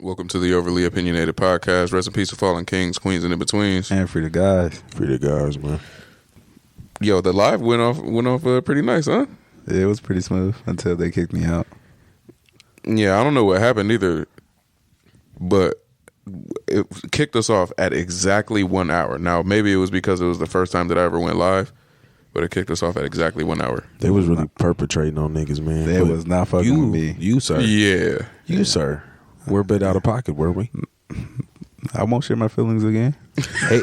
Welcome to the Overly Opinionated podcast. Rest in peace to fallen kings, queens, and in-betweens. And free the guys. Free the guys, man. Yo, the live went off pretty nice, huh? Yeah, it was pretty smooth until they kicked me out. Yeah, I don't know what happened either, but it kicked us off at exactly 1 hour. Now, maybe it was because it was the first time that I ever went live, but it kicked us off at exactly 1 hour. They was really perpetrating on niggas, man. They was not fucking with me. You, sir. Yeah. You, sir. We're a bit out of pocket, were we? I won't share my feelings again. Hey.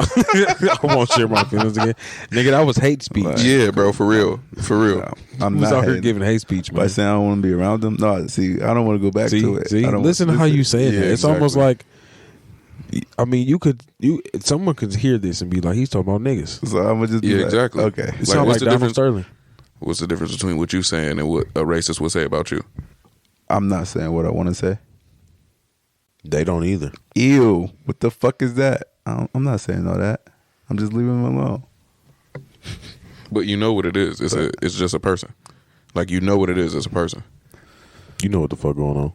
I won't share my feelings again. Nigga, that was hate speech. Yeah, bro, for real. For real. No, I'm Who's not out here hating. giving hate speech, man? By saying I don't want to be around them. No, see, I don't want to go back to it. See, I don't listen to how you say it. Yeah, It's exactly. almost like, I mean, someone could hear this and be like, he's talking about niggas. So I'm gonna just be Yeah, like, exactly. Okay. It Like, sounds what's like the Donald difference? Sterling. What's the difference between what you saying and what a racist would say about you? I'm not saying what I want to say. They don't either. Ew. What the fuck is that? I'm not saying all that. I'm just leaving them alone. But you know what it is. It's just a person. Like, you know what it is as a person. You know what the fuck going on.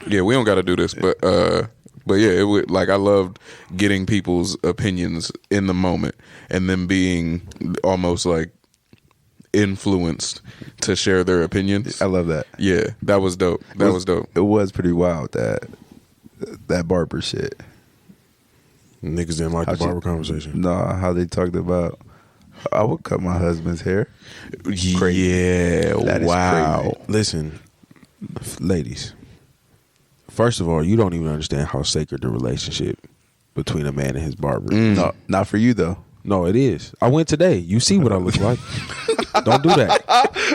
Yeah, we don't got to do this, but yeah, it would, like, I loved getting people's opinions in the moment and then being almost like influenced to share their opinions. I love that. Yeah, that was dope. That was dope. It was pretty wild that barber shit. Niggas didn't like the barber conversation. No, how they talked about I would cut my husband's hair. Crazy. Yeah, That is wow. crazy. Listen, ladies. First of all, you don't even understand how sacred the relationship between a man and his barber is. No, not for you though. No, it is. I went today. You see what I look like. Don't do that.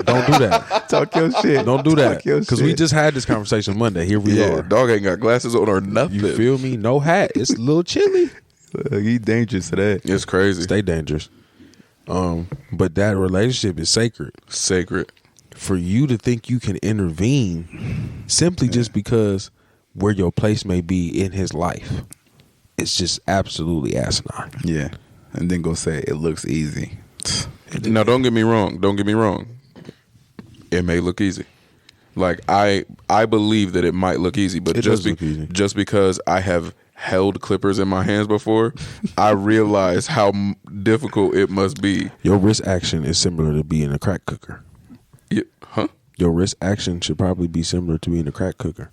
Don't do that. Talk your shit. Don't do that. Talk your Because we shit. just had this conversation Monday. Here we Yeah, are. dog ain't got glasses on or nothing. You feel me? No hat. It's a little chilly. He dangerous today. It's crazy. Stay dangerous. But that relationship is sacred. Sacred. For you to think you can intervene simply just because where your place may be in his life, it's just absolutely asinine. Yeah. And then go say it looks easy. Now, don't get me wrong. Don't get me wrong. It may look easy. Like, I believe that it might look easy, but It does look easy. just because I have held clippers in my hands before, I realize how difficult it must be. Your wrist action is similar to being a crack cooker. Yeah, huh? Your wrist action should probably be similar to being a crack cooker.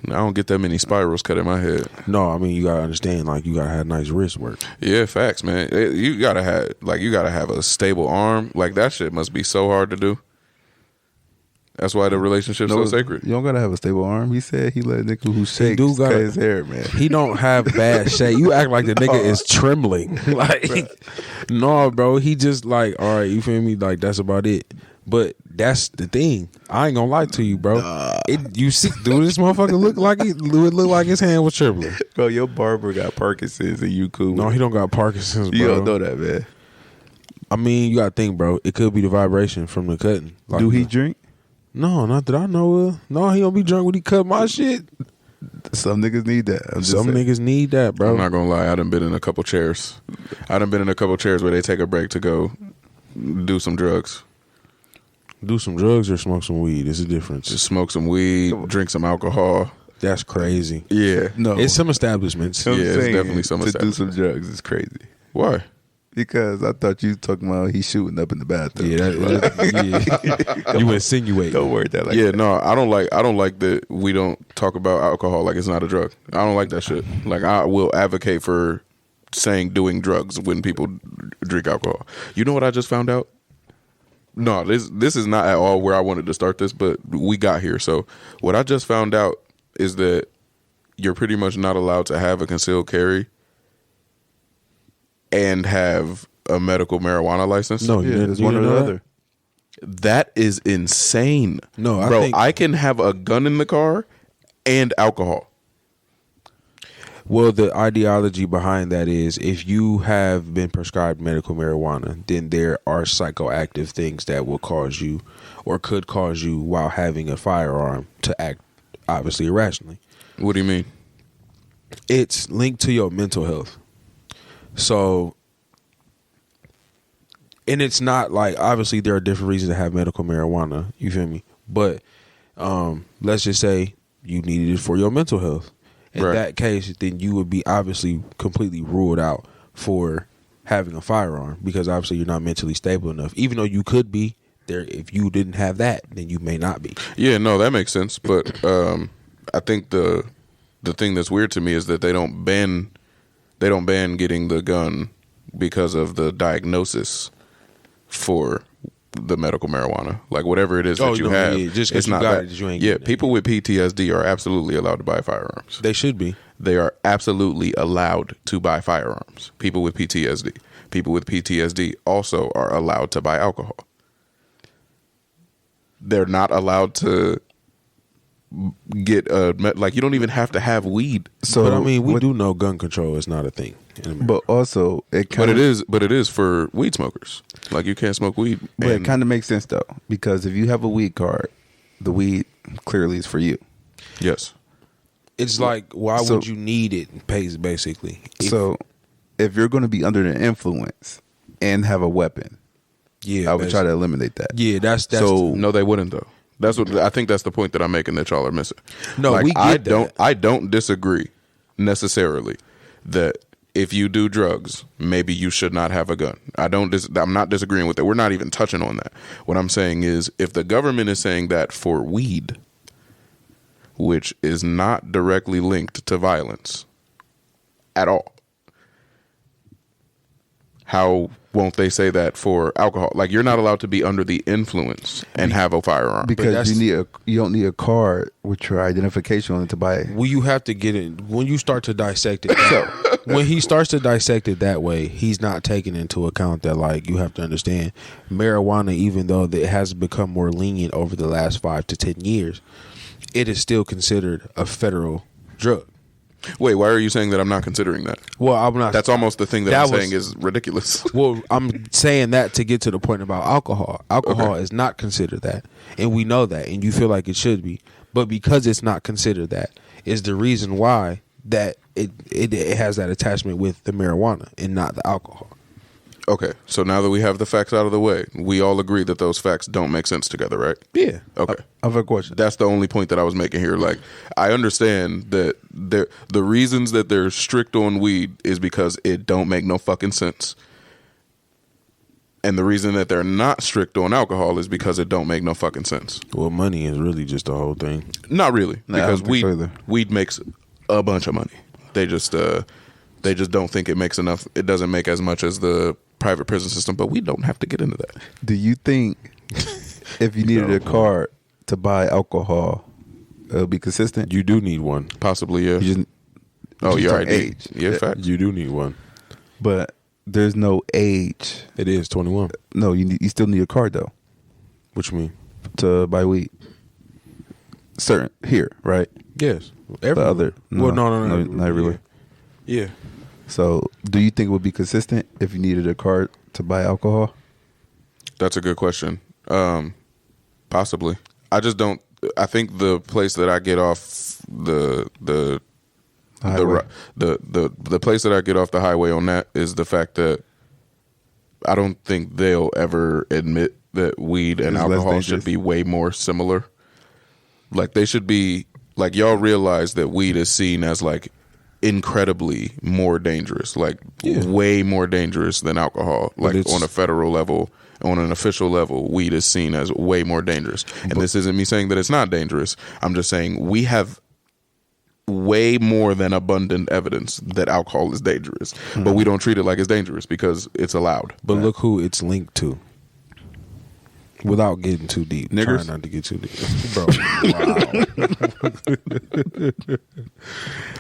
I don't get that many spirals cut in my head. No, I mean, you gotta understand, like, you gotta have nice wrist work. Yeah, facts, man. You gotta have a stable arm. Like, that shit must be so hard to do. That's why the relationship's so sacred. You don't gotta have a stable arm. He said he let a nigga who shakes do gotta- cut his hair, man. He don't have bad shape. You act like the nigga is trembling. Like, no, bro. He just like, all right, you feel me? Like, that's about it. But that's the thing. I ain't gonna lie to you, bro. You see, dude, this motherfucker look like his hand was trembling. Bro, your barber got Parkinson's and you cool. No, he don't got Parkinson's, bro. You don't know that, man. I mean, you gotta think, bro. It could be the vibration from the cutting. Like, Do he drink? No, not that I know of. No, he don't be drunk when he cut my shit. Some niggas need that. I'm just Some saying. niggas need that, bro. I'm not gonna lie. I done been in a couple chairs. I done been in a couple chairs where they take a break to go do some drugs. Do some drugs or smoke some weed. It's a difference. Just smoke some weed, drink some alcohol. That's crazy. Yeah. No. It's some establishments. I'm Yeah, it's saying definitely some to do some drugs is crazy. Why? Because I thought you talking about he shooting up in the bathroom. Yeah, you insinuate. Don't worry that like Yeah, that. no, I don't like that we don't talk about alcohol like it's not a drug. I don't like that shit. Like, I will advocate for saying doing drugs when people drink alcohol. You know what I just found out? No, this is not at all where I wanted to start this, but we got here. So what I just found out is that you're pretty much not allowed to have a concealed carry and have a medical marijuana license. No, Yeah, you there's you one or didn't the know other. That is insane. No, I bro, think- I can have a gun in the car and alcohol. Well, the ideology behind that is if you have been prescribed medical marijuana, then there are psychoactive things that will cause you or could cause you while having a firearm to act obviously irrationally. What do you mean? It's linked to your mental health. So, and it's not like, obviously there are different reasons to have medical marijuana, you feel me? But let's just say you needed it for your mental health. In Right. that case, then you would be obviously completely ruled out for having a firearm because obviously you're not mentally stable enough. Even though you could be there, if you didn't have that, then you may not be. Yeah, no, that makes sense. But I think the thing that's weird to me is that they don't ban getting the gun because of the diagnosis for the medical marijuana. Like whatever it is that you have, just 'cause it's you not got that. it, you ain't Yeah, getting it. people with PTSD are absolutely allowed to buy firearms. They should be. They are absolutely allowed to buy firearms. People with PTSD. People with PTSD also are allowed to buy alcohol. They're not allowed to get like you don't even have to have weed. So, But I mean, we do know gun control is not a thing in America. but also it kind But it is for weed smokers. Like you can't smoke weed. But it and- kind of makes sense though, because if you have a weed card, the weed clearly is for you. yes. It's like, why So- would you need it? Basically. So if you're going to be under the influence and have a weapon, Yeah, I would try to eliminate that. Yeah, that's So- No, they wouldn't though. That's what I think. That's the point that I'm making that y'all are missing. No, like, we get I that. don't. I don't disagree necessarily that if you do drugs, maybe you should not have a gun. I'm not disagreeing with it. We're not even touching on that. What I'm saying is, if the government is saying that for weed, which is not directly linked to violence at all, how won't they say that for alcohol? Like you're not allowed to be under the influence and have a firearm. because that's- you don't need a card with your identification on it to buy it. Well, you have to get it when you start to dissect it. When he starts to dissect it that way, he's not taking into account that, like, you have to understand marijuana, even though it has become more lenient over the last 5 to 10 years, it is still considered a federal drug. Wait, why are you saying that I'm not considering that? Well, I'm not. That's almost the thing that That I'm was- saying is ridiculous. Well, I'm saying that to get to the point about alcohol. Alcohol is not considered that, and we know that, and you feel like it should be. But because it's not considered that, is the reason why that it has that attachment with the marijuana and not the alcohol. Okay, so now that we have the facts out of the way, we all agree that those facts don't make sense together, right? Yeah. Okay. I have a question. That's the only point that I was making here. Like, I understand that the reasons that they're strict on weed is because it don't make no fucking sense. And the reason that they're not strict on alcohol is because it don't make no fucking sense. Well, money is really just the whole thing. Not really, Nah, I because don't think so either. weed makes a bunch of money. They just don't think it makes enough. It doesn't make as much as the private prison system, but we don't have to get into that. Do you think if you needed a card to buy alcohol, it'll be consistent? You do need one. Possibly, yeah. You just, Oh, just your turn ID. age. Yeah, fact. You do need one. But there's no age. It is 21. No, you still need a card though What you mean? to buy weed. Certain here, right? Yes. The other, Well, no. not everywhere. Yeah. So, do you think it would be consistent if you needed a card to buy alcohol? That's a good question. Possibly. I just don't. I think the place that I get off the Highway. the place that I get off the highway on that is the fact that I don't think they'll ever admit that weed and It's less alcohol dangerous. should be way more similar. Like they should be like y'all realize that weed is seen as like incredibly more dangerous, like way more dangerous than alcohol. Like it's- on a federal level, on an official level, weed is seen as way more dangerous. And this isn't me saying that it's not dangerous. I'm just saying we have way more than abundant evidence that alcohol is dangerous, but we don't treat it like it's dangerous because it's allowed. But look who it's linked to. Without getting too deep. Niggers? Trying not to get too deep. Bro, wow.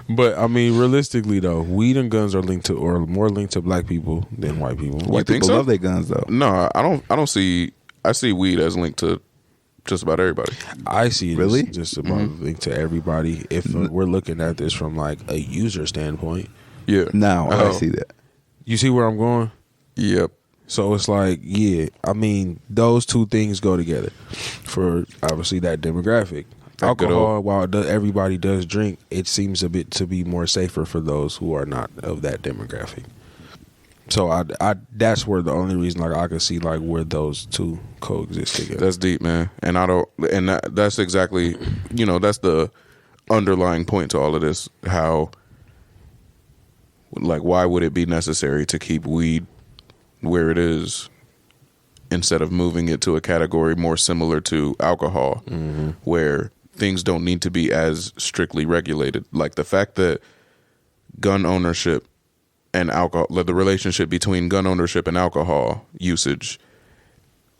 But, I mean, realistically, though, weed and guns are linked to, or more linked to black people than white people. White think people so? love their guns though. No, I don't see. I see weed as linked to just about everybody. I see it Really? as just about linked to everybody. If we're looking at this from, like, a user standpoint. Yeah. Now I Oh. see that. You see where I'm going? Yep. So it's like, yeah, I mean, those two things go together for obviously that demographic. That good Alcohol, old- while everybody does drink, it seems a bit to be more safer for those who are not of that demographic. So I that's where the only reason like I could see like where those two coexist together. That's deep, man. And I don't. And that's exactly. That's the underlying point to all of this, how, like, why would it be necessary to keep weed where it is instead of moving it to a category more similar to alcohol, where things don't need to be as strictly regulated? Like the fact that gun ownership and alcohol, like the relationship between gun ownership and alcohol usage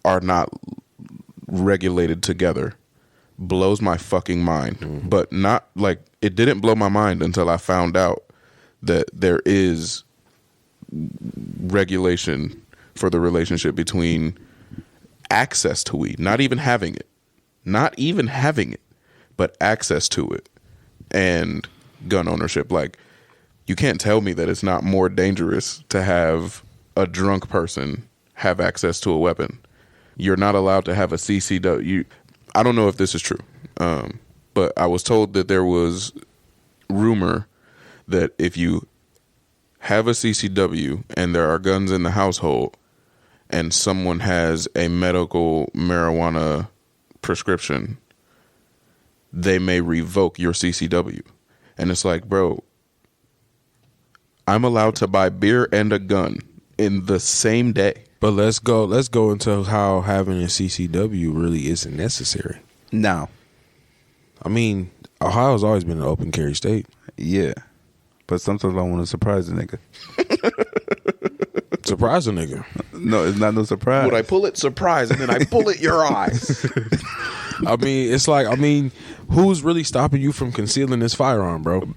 are not regulated together, blows my fucking mind. But not like, it didn't blow my mind until I found out that there is regulation for the relationship between access to weed, not even having it, but access to it, and gun ownership. Like, you can't tell me that it's not more dangerous to have a drunk person have access to a weapon. You're not allowed to have a CCW. I don't know if this is true, but I was told that there was rumor that if you have a CCW and there are guns in the household and someone has a medical marijuana prescription, they may revoke your CCW. And it's like, bro, I'm allowed to buy beer and a gun in the same day. But let's go into how having a CCW really isn't necessary. Now, I mean, Ohio's always been an open carry state. yeah, but sometimes I want to surprise a nigga. Surprise a nigga. No, it's not no surprise. Would I pull it? Surprise, and then I bullet your eyes. I mean, it's like, who's really stopping you from concealing this firearm, bro?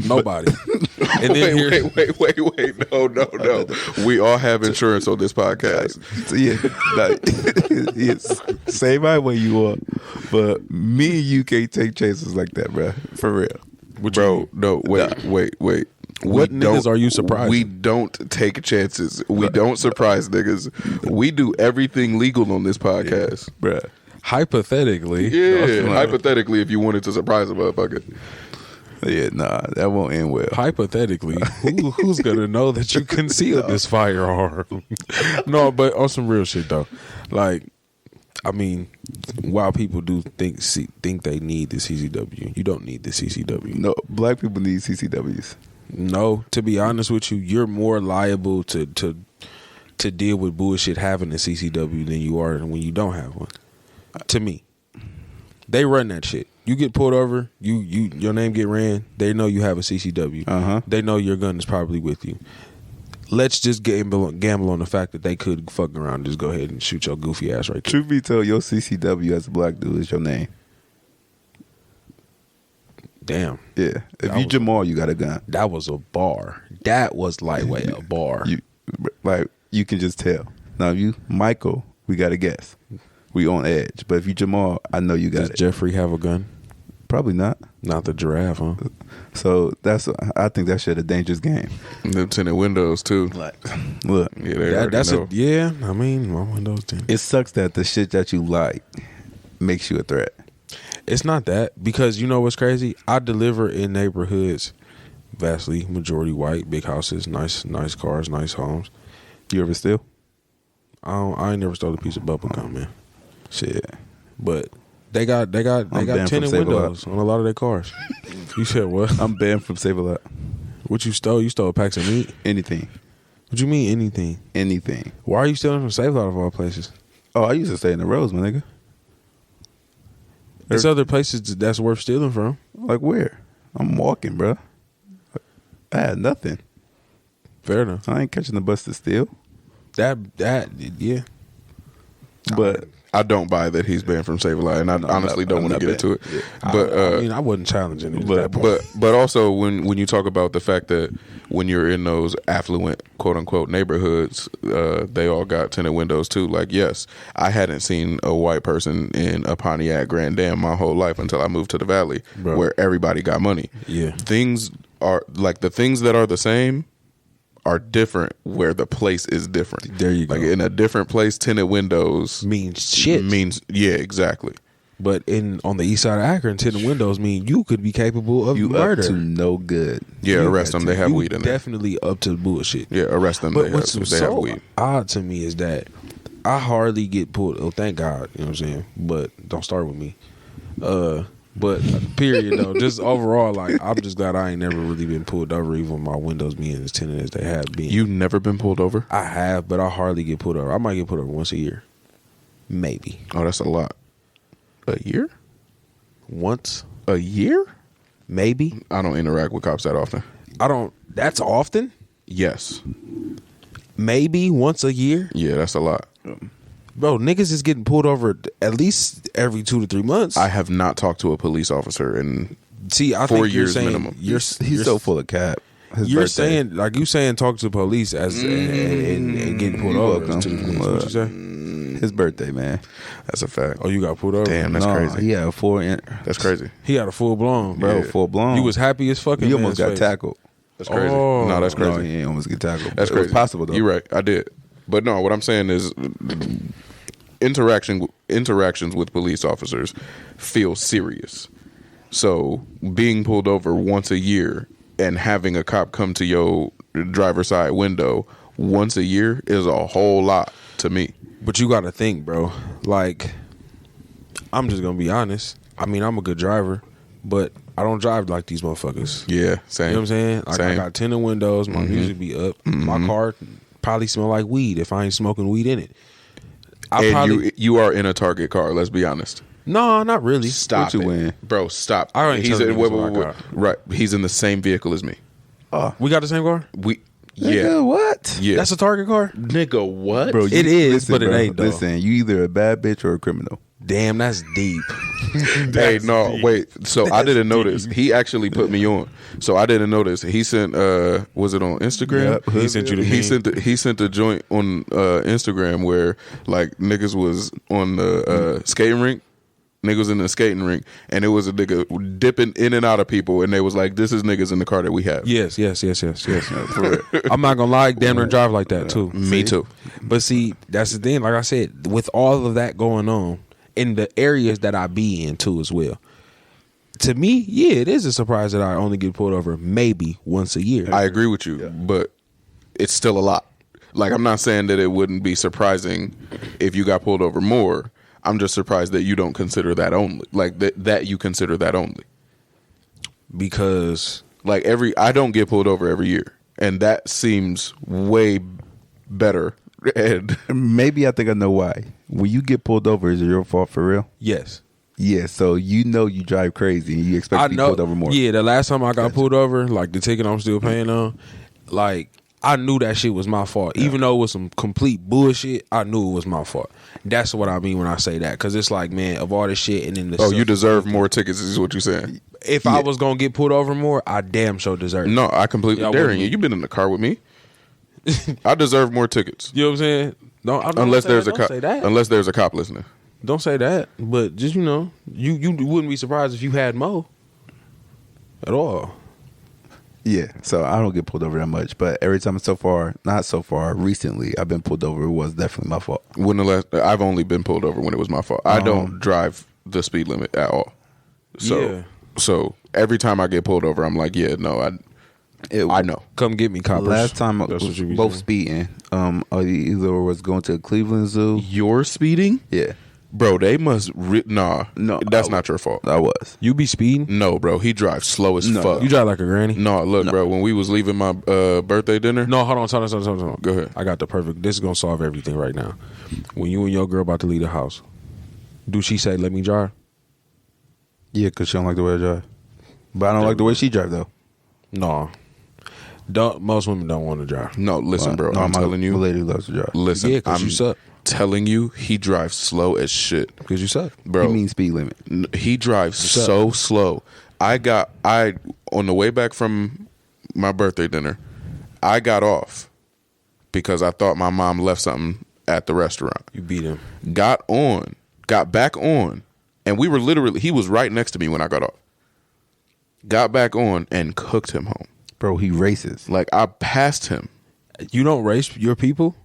Nobody. And then Wait. No. We all have insurance on this podcast. So yes, same way you are, but me and you can't take chances like that, bro. For real, Bro, no, wait. What niggas are you surprising? We don't take chances. We don't surprise niggas. We do everything legal on this podcast. bro. Hypothetically. Yeah, hypothetically, if you wanted to surprise a motherfucker. Yeah, nah, that won't end well. Hypothetically, who's gonna know that you concealed this firearm? No, but on some real shit though, like, I mean, while people do think they need the CCW, you don't need the CCW. No, black people need CCWs. No, to be honest with you, you're more liable to deal with bullshit having a CCW than you are when you don't have one. To me, they run that shit. You get pulled over, your name get ran. They know you have a CCW. They know your gun is probably with you. Let's just gamble on the fact that they could fuck around and just go ahead and shoot your goofy ass right there. Truth be told, your CCW as a black dude is your name. Damn. Yeah. If you Jamal, you got a gun. That was a bar. That was lightweight a bar. You can just tell. Now, if you Michael, we got to guess. We on edge. But if you Jamal, I know you got it. Does Jeffrey have a gun? Probably not. Not the giraffe, huh? So I think that shit a dangerous game. Them tinted windows too. Like, look, Yeah, that's it. Yeah, I mean, my windows tinted. it sucks that the shit that you like makes you a threat. It's not that, because you know what's crazy? I deliver in neighborhoods, vastly majority white, big houses, nice cars, nice homes. You ever steal? I ain't never stole a piece of bubble gum, man. Shit. But they got banned tinted from windows on a lot of their cars. You said what? I'm banned from Save a Lot. What you stole? You stole packs of meat? Anything. What you mean anything? Anything. Why are you stealing from Save a Lot of all places? Oh, I used to stay in the roads, my nigga. There's other places that's worth stealing from. Like where? I'm walking, bro. I had nothing. Fair enough. I ain't catching the bus to steal. That yeah. But I don't buy that he's banned from Save a Lot, and I honestly don't want to get into it. Yeah. But I mean, I wasn't challenging it. but also when you talk about the fact that when you're in those affluent quote unquote neighborhoods, they all got tinted windows too. Like, yes, I hadn't seen a white person in a Pontiac Grand Dam my whole life until I moved to the Valley, Bro. where everybody got money. Yeah. Things are like the things that are the same are different where the place is different. There you go. Like in a different place, tinted windows means shit. Yeah, exactly. But on the east side of Akron, tinted windows mean you could be capable of you murder. up to no good. Yeah, arrest them. They have you weed in there. Definitely up to bullshit. Yeah, arrest them. But They what's have so weed. odd to me is that I hardly get pulled. Oh, thank God, you know what I'm saying. But don't start with me. But period though, just overall, like I'm just glad I ain't never really been pulled over, even with my windows being as tinted as they have been. You never been pulled over? I have, but I hardly get pulled over. I might get pulled over once a year, maybe. Oh, that's a lot. A year? Once A year? maybe. I don't interact with cops that often. I don't. That's often. Yes. Maybe once a year, Yeah, that's a lot. bro. Niggas is getting pulled over at least every 2 to 3 months. I have not talked to a police officer in See. I 4 think you're years saying, minimum. He's so full of cap. His You're birthday. saying like you saying talk to the police as and getting pulled You're over. welcome. To the police. What you say? His birthday, man. That's a fact. Oh, you got pulled over. Damn, that's crazy. He had a That's crazy. He had a full blown, bro, Yeah. full blown. You was happy as fucking. He almost got tackled. That's crazy. Oh. No, that's crazy. No, he ain't almost get tackled. That's It crazy. was possible though. You're right. I did. But no, what I'm saying is interactions with police officers feel serious. So being pulled over once a year and having a cop come to your driver's side window once a year is a whole lot to me. But you got to think, bro. Like, I'm just gonna be honest. I mean, I'm a good driver, but I don't drive like these motherfuckers. Yeah, same. You know what I'm saying? Like, I Same. got tinted windows. My music be up. My car probably smell like weed if I ain't smoking weed in it. And you are in a Target car. Let's be honest. No, not really. Stop What you it, win? bro. Stop. I ain't He's telling in, you wait, what I wait, wait, got. right. He's in the same vehicle as me. We got the same car. Yeah, Nigga, what? yeah. That's a Target car. nigga. What, Bro, It is, but it ain't, though. Listen, you either a bad bitch or a criminal. Damn, that's deep. Hey, no, wait. So I didn't notice. He actually put me on. So I didn't notice. He sent. Was it on Instagram? Yep. He sent you the meme. He sent a joint on Instagram where like niggas was on the skating rink. Niggas in the skating rink, and it was a nigga dipping in and out of people, and they was like, "This is niggas in the car that we have." Yes. For real. I'm not gonna lie, damn near drive like that too. Me too. But see, that's the thing. Like I said, with all of that going on in the areas that I be in too as well. To me, yeah, it is a surprise that I only get pulled over maybe once a year. I agree with you, but it's still a lot. Like, I'm not saying that it wouldn't be surprising if you got pulled over more. I'm just surprised that you don't consider that only. Like, that you consider that only. Because Like, I don't get pulled over every year. And that seems way better. And Maybe I think I know why. When you get pulled over, is it your fault for real? yes. Yeah, so you know you drive crazy and you expect to be pulled over more. Yeah, the last time I got pulled over, like the ticket I'm still paying on, like I knew that shit was my fault. Even though it was some complete bullshit, I knew it was my fault. That's what I mean when I say that. Because it's like, man, of all this shit and then the you deserve more tickets is what you're saying. If I was going to get pulled over more, I damn sure deserve it. No, I completely Yeah, daring you. You've been in the car with me. I deserve more tickets. You know what I'm saying? Don't Unless there's a don't cop. say that. Unless there's a cop listening. Don't say that. But just, you know, you wouldn't be surprised if you had more at all. Yeah, so I don't get pulled over that much, but every time not so far, recently, I've been pulled over. It was definitely my fault. I've only been pulled over when it was my fault. I don't drive the speed limit at all. So every time I get pulled over, I'm like, yeah, no, I know. Come get me, coppers. Last time I That's was what you be both saying. speeding. Either was going to Cleveland Zoo. You're speeding? Yeah, Bro, they must no, that's I- not your fault. I was. You be speeding? No, bro, he drives slow as fuck. You drive like a granny? No, look, bro, when we was leaving my birthday dinner. No, hold on. Go ahead. I got the perfect. This is gonna solve everything right now. When you and your girl about to leave the house, do she say, "Let me drive"? Yeah, because she don't like the way I drive. But I don't like the way she drive, though. No. Most women don't want to drive. No, listen, bro, No, I'm my telling you. lady loves to drive. Listen, Yeah, 'cause I'm you suck. telling you, he drives slow as shit. Because you suck. Bro, He means speed limit. he drives so slow. I on the way back from my birthday dinner, I got off because I thought my mom left something at the restaurant. You beat him. Got back on, and he was right next to me when I got off. Got back on and cooked him home. Bro, he races. Like, I passed him. You don't race your people?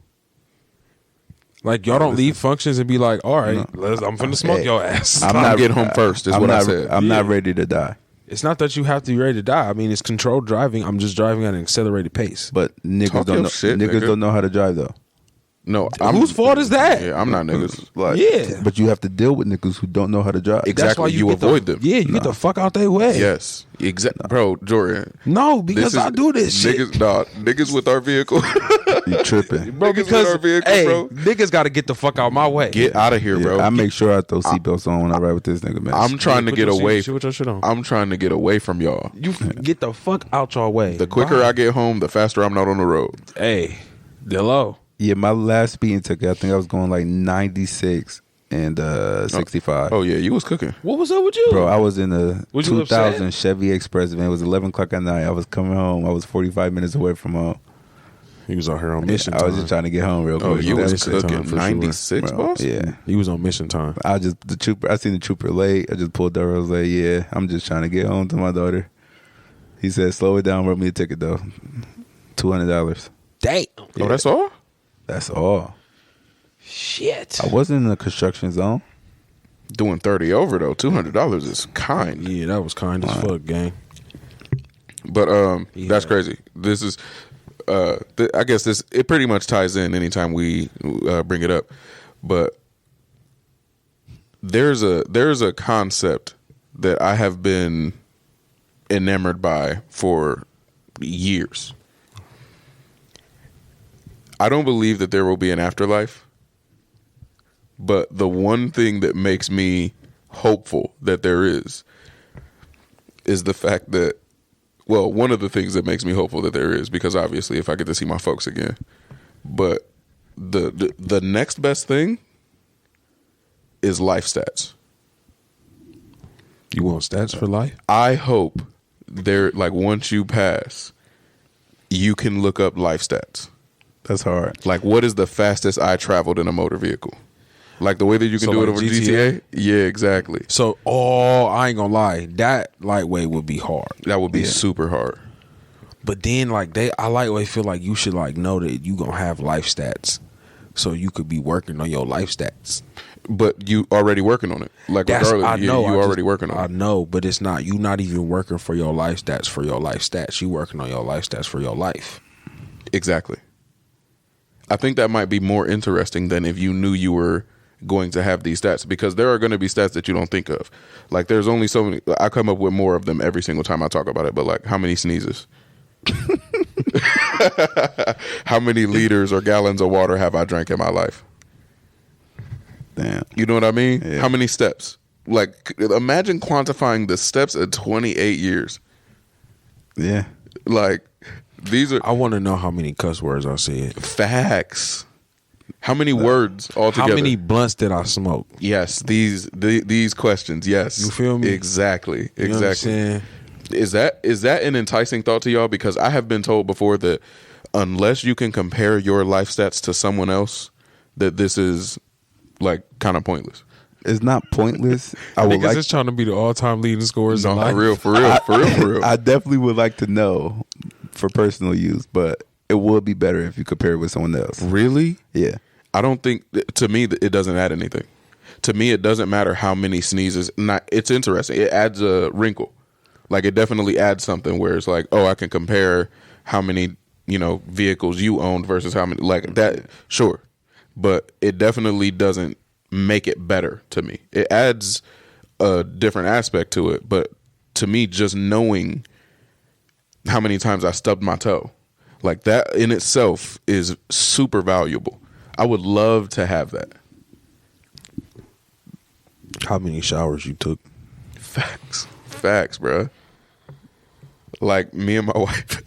Like, y'all don't leave functions and be like, all right, I'm finna smoke Hey, your ass. I'm not get home first, is I'm what I not, said. I'm not ready to die. It's not that you have to be ready to die. I mean, it's controlled driving. I'm just driving at an accelerated pace. But niggas Talk don't your know. shit, niggas nigga. don't know how to drive though. No, Whose fault is that? Yeah, I'm not niggas. Like, Yeah. but you have to deal with niggas who don't know how to drive. Exactly. That's why You get avoid them. Yeah, you get the fuck out their way. Yes, exactly, bro. Jordan, No, because I do this shit. niggas, nah, niggas with our vehicle. You tripping? Bro, Niggas with because our vehicle, hey, bro. niggas got to get the fuck out my way. Get out of here, Yeah, bro. I make sure I throw seatbelts on when I ride with this nigga, man. I'm trying to Put get your away. shit with your shit on. I'm trying to get away from y'all. You get the fuck out your way. The quicker I get home, the faster I'm not on the road. Hey, Delo. Yeah, my last speeding ticket, I think I was going like 96 and 65. Oh yeah, you was cooking. What was up with you? Bro, I was in a Was you 2000 upset? Chevy Express van. It was 11 o'clock at night. I was coming home. I was 45 minutes away from home. He was out here on mission I time. was just trying to get home real quick. Oh, you was That's the time cooking. for sure. 96, Bro, boss. yeah. He was on mission time. I seen the trooper late. I just pulled over. I was like, yeah, I'm just trying to get home to my daughter. He said, slow it down, wrote me a ticket though. $200. Damn. Oh, that's all. That's all. Shit. I wasn't in the construction zone. Doing 30 over though. $200 is kind. Yeah, that was kind as fuck, gang. But Yeah. that's crazy. This is I guess this it pretty much ties in anytime we bring it up. But there's a concept that I have been enamored by for years. I don't believe that there will be an afterlife, but the one thing that makes me hopeful that there is the fact that, well, one of the things that makes me hopeful that there is, because obviously if I get to see my folks again, but the next best thing is life stats. You want stats for life? I hope there, like, once you pass, you can look up life stats. That's hard. Like, what is the fastest I traveled in a motor vehicle? Like the way that you can So do it like over GTA? GTA? Yeah, exactly. So, I ain't gonna lie. That lightweight would be hard. That would be super hard. But then, like, I lightweight feel like you should, like, know that you gonna have life stats. So you could be working on your life stats. But you already working on it. Like, regardless, I know. you already working on I it. know, but it's not. You not even working for your life stats for your life stats. You working on your life stats for your life. Exactly. I think that might be more interesting than if you knew you were going to have these stats, because there are going to be stats that you don't think of. Like, there's only so many. I come up with more of them every single time I talk about it, but like, how many sneezes? How many liters or gallons of water have I drank in my life? Damn. You know what I mean? Yeah. How many steps? Like, imagine quantifying the steps in 28 years. Yeah. Like, these are I want to know how many cuss words I said. facts. How many words altogether? How many blunts did I smoke? Yes, these questions. Yes, You feel me? Exactly, You know what I'm exactly. saying? Is that an enticing thought to y'all? Because I have been told before that unless you can compare your life stats to someone else, that this is like kind of pointless. It's not pointless. I would Niggas like. is trying to be the all-time leading scorers No, in not life. real, for real, for real, for real. I definitely would like to know for personal use, but it would be better if you compare it with someone else. Really? Yeah. I don't think, to me, it doesn't add anything. To me, it doesn't matter how many sneezes. It's interesting. It adds a wrinkle. Like, it definitely adds something where it's like, oh, I can compare how many, vehicles you owned versus how many, like that. Sure. But it definitely doesn't make it better to me. It adds a different aspect to it. But to me, just knowing how many times I stubbed my toe, like that in itself is super valuable. I would love to have that. How many showers you took? Facts, bro. Like, me and my wife.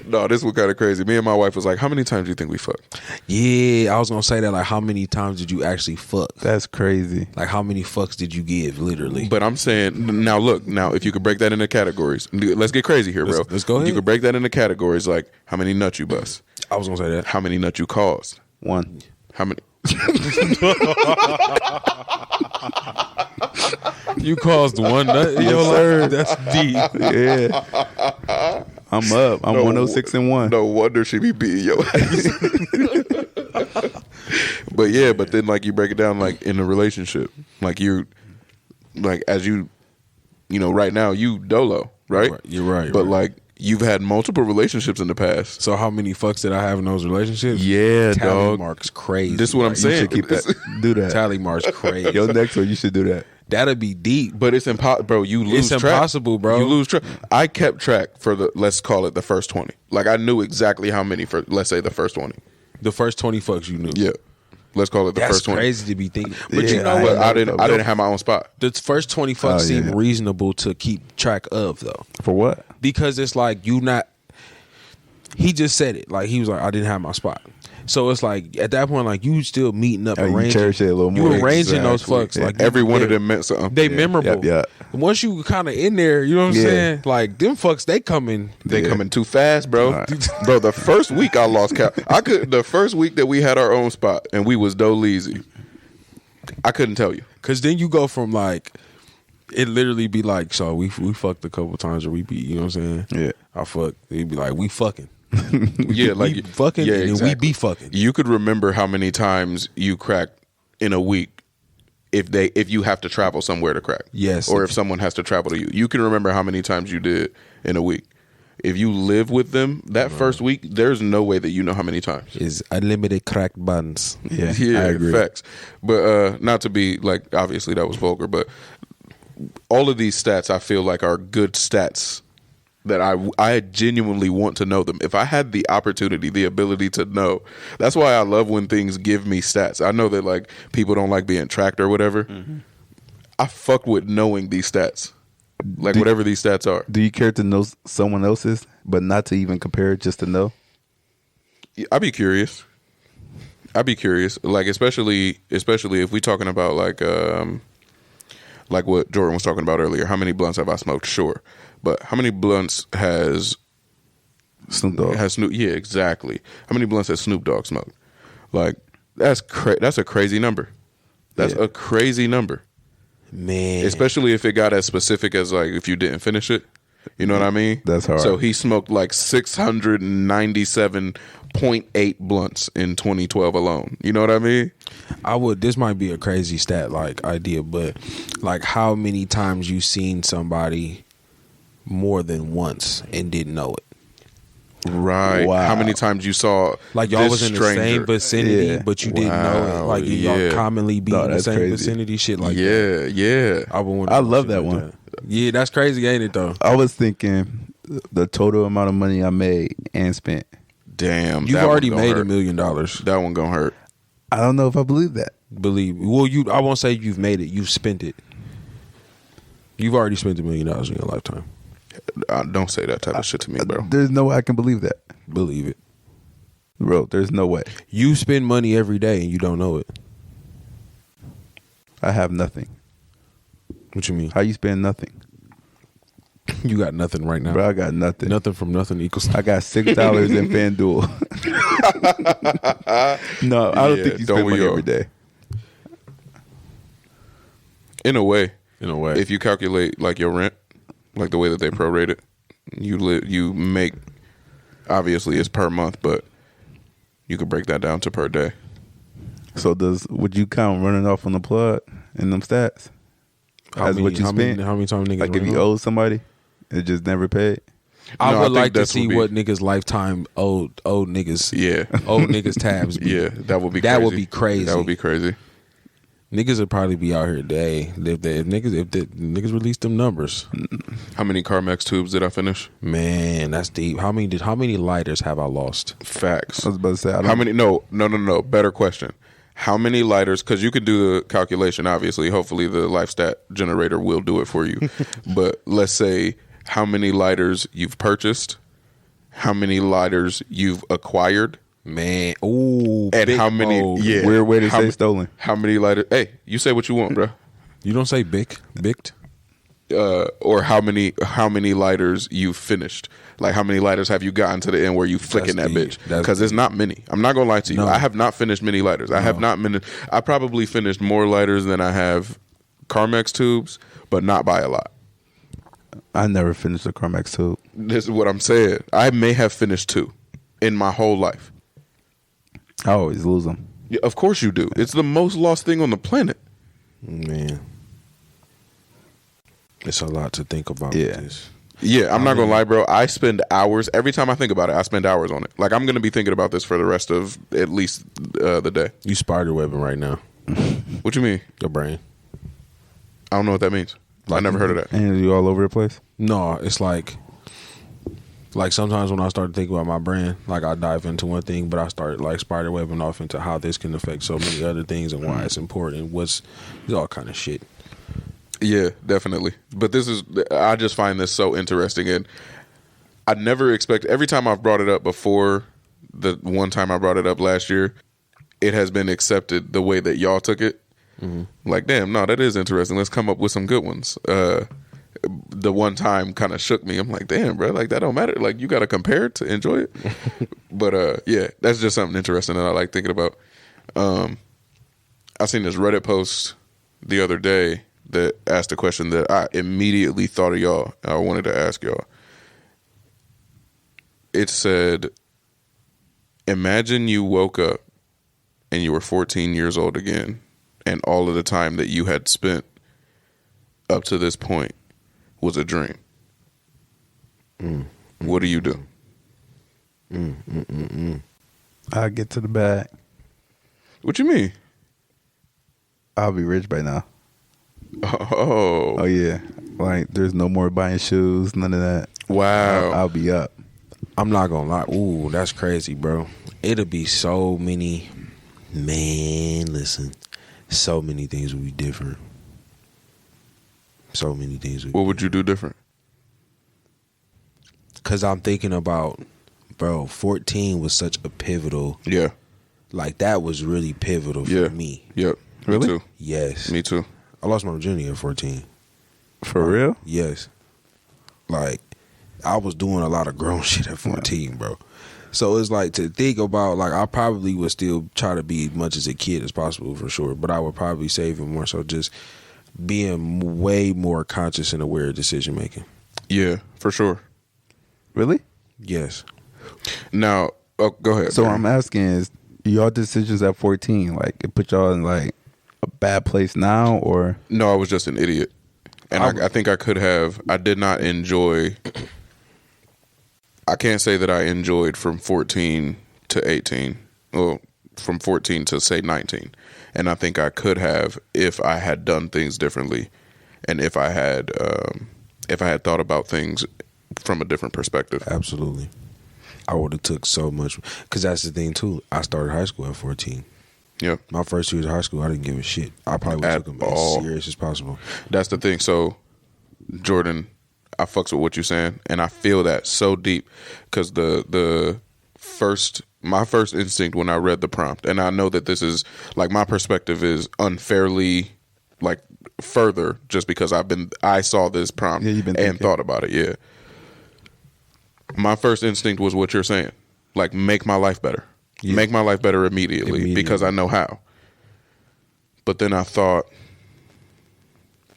No, this was kind of crazy. Me and my wife was like, how many times do you think we fucked? Yeah, I was gonna say that. Like, how many times did you actually fuck? That's crazy. Like, how many fucks did you give? Literally. But I'm saying, now look, if you could break that into categories, let's get crazy here, bro. Let's go ahead. You could break that into categories, like how many nuts you bust, I was gonna say that. how many nuts you caused, One. how many. You caused one nut in your life. That's deep. Yeah. I'm up. I'm 106 and 1. No wonder she be beating your ass. But yeah, but then like you break it down, like in a relationship, like you, like as you, right now you dolo, right? You're right. But right. like You've had multiple relationships in the past. So how many fucks did I have in those relationships? Yeah, Tally dog. mark's crazy. This is what I'm You saying. should keep that. Do that. Tally mark's crazy. Yo, next one, you should do that. That'd be deep. But it's impossible, bro. You lose It's track. impossible, bro. You lose track. I kept track for let's call it the first 20. Like I knew exactly how many for, let's say, the first 20. The first 20 fucks you knew. Yeah. Let's call it the That's first 20. crazy to be thinking. But Yeah, you know what? But I didn't have my own spot. The first 20 fucks seem yeah. reasonable to keep track of, though. For what? Because it's like you not. He just said it. Like he was like, I didn't have my spot. So it's like at that point, like you still meeting up, Oh, you arranging. cherish it a little You more. arranging those Exactly. fucks. Like Every one of they- them meant something. They memorable. yeah. Once you kind of in there, you know what I'm Yeah. saying? Like them fucks, they coming. They Yeah. coming too fast, bro. Right. Bro, the first week I lost count. The first week that we had our own spot and we was Doleezy, I couldn't tell you. Cause then you go from like it literally be like, so we fucked a couple times or we be, you know what I'm saying? Yeah. I fucked. It'd be like we fucking. Yeah, like we fucking yeah, and then we exactly. be fucking. You could remember how many times you cracked in a week if you have to travel somewhere to crack. Yes. Or if someone has to travel to you. You can remember how many times you did in a week. If you live with them that first week, there's no way that you know how many times. Is unlimited cracked buns. Yeah, Yeah, I agree. facts. But not to be like, obviously that was vulgar, but all of these stats I feel like are good stats that I genuinely want to know them. If I had the opportunity, the ability to know, that's why I love when things give me stats. I know that like people don't like being tracked or whatever. I fuck with knowing these stats, like whatever these stats are. Do you care to know someone else's, but not to even compare it, just to know? I'd be curious. Like especially if we talking about like what Jordan was talking about earlier. How many blunts have I smoked? Sure, but how many blunts has Snoop Dogg. Snoop? Yeah, exactly. How many blunts has Snoop Dogg smoked? Like that's a crazy number. That's Yeah. a crazy number. Man. Especially if it got as specific as like if you didn't finish it. You know what I mean? That's hard. So he smoked like 697.8 blunts in 2012 alone. You know what I mean? This might be a crazy stat like idea, but like how many times you seen somebody more than once and didn't know it? Right. Wow. How many times you saw Like y'all this was in the stranger? same vicinity, Yeah. but you didn't know it. Wow, Like y'all yeah. commonly be No, in the that's same crazy. vicinity, shit like that. Yeah. I would I love that one. Yeah, that's crazy, ain't it though? I was thinking the total amount of money I made and spent. Damn. You've that already one gonna made hurt. $1 million. That one gonna hurt. I don't know if I believe that. Believe well, I won't say you've made it. You've spent it. You've already spent $1 million in your lifetime. Don't say that type of shit to me, bro. There's no way I can believe that. Believe it. Bro, there's no way. You spend money every day and you don't know it. I have nothing. What you mean? How you spend nothing? You got nothing right now. Bro, I got nothing. Nothing from nothing equals. I got $6 in FanDuel. No, I don't Yeah, think you don't spend we money all? every day. In a way. In a way. If you calculate like your rent, like the way that they prorate it, you make, obviously it's per month, but you could break that down to per day. So would you count running off on the plug in them stats? As what you spent? How many times niggas Like if run you off? owe somebody, it just never paid. I No, I would think like to that's see would be- what niggas lifetime old niggas Yeah. old niggas tabs be. Yeah, that would be That crazy. would be crazy. That would be crazy. Niggas would probably be out here today if niggas release them numbers. How many Carmex tubes did I finish? Man, that's deep. How many lighters have I lost? Facts. I was about to say, I don't, How many? No. Better question. How many lighters? Because you could do the calculation. Obviously, hopefully the LifeStat generator will do it for you. But let's say how many lighters you've purchased, how many lighters you've acquired, Man, ooh, and big how many? mode. Yeah, Weird way to how say ma- stolen. How many lighters? Hey, you say what you want, bro. You don't say bicked. Or how many lighters you've finished? Like how many lighters have you gotten to the end where you flicking That's that deep. bitch? That's Because it's not many. I'm not gonna lie to you. No. I have not finished many lighters. I have not been. I probably finished more lighters than I have Carmex tubes, but not by a lot. I never finished a Carmex tube. This is what I'm saying. I may have finished 2 in my whole life. I always lose them. Yeah, of course you do. It's the most lost thing on the planet. Man, it's a lot to think about. Yeah. With this. Yeah, I'm not gonna lie, bro. I spend hours every time I think about it. I spend hours on it. Like I'm gonna be thinking about this for the rest of at least the day. You spider webbing right now. What you mean? Your brain. I don't know what that means. I never heard of that. And you all over the place? No, it's like sometimes when I start to think about my brand, like I dive into one thing, but I start like spider webbing off into how this can affect so many other things and why it's important. It's all kind of shit. Yeah, definitely. But I just find this so interesting, and I never expect. Every time I've brought it up before, the one time I brought it up last year, it has been accepted the way that y'all took it. Mm-hmm. Like, damn, no, that is interesting. Let's come up with some good ones. The one time kind of shook me. I'm like, damn, bro, like that don't matter. Like you got to compare it to enjoy it. But yeah, that's just something interesting that I like thinking about. I seen this Reddit post the other day that asked a question that I immediately thought of y'all. I wanted to ask y'all. It said, imagine you woke up and you were 14 years old again, and all of the time that you had spent up to this point was a dream. What do you do? I'll get to the bag. What you mean? I'll be rich by now. Oh yeah. Like there's no more buying shoes, none of that. Wow. I'll be up. I'm not gonna lie. Ooh, that's crazy, bro. It'll be so many. Man, listen. So many things would be different. So many things. What would you do different? Because I'm thinking about, bro, 14 was such a pivotal. Yeah. Like, that was really pivotal for me. Yep. Really? Me too. Yes. Me too. I lost my virginity at 14. For real? Yes. Like, I was doing a lot of grown shit at 14, bro. So it's like to think about, like, I probably would still try to be as much as a kid as possible for sure, but I would probably save it more so just being way more conscious and aware of decision making. Yeah, for sure. Really? Yes. Now, go ahead. So Barry. I'm asking is y'all decisions at 14, like it put y'all in like a bad place now or? No, I was just an idiot. And I think I could have. I did not enjoy. I can't say that I enjoyed from 14 to 18. Well, from 14 to say 19. And I think I could have if I had done things differently, and if I had thought about things from a different perspective. Absolutely. I would have took so much, because that's the thing too. I started high school at 14. Yep. My first year of high school, I didn't give a shit. I probably would have took them as serious as possible. That's the thing. So, Jordan, I fucks with what you're saying, and I feel that so deep because my first instinct when I read the prompt, and I know that this is like my perspective is unfairly like further just because I saw this prompt and thought about it. Yeah. My first instinct was what you're saying, like make my life better. Yeah. Make my life better immediately because I know how. But then I thought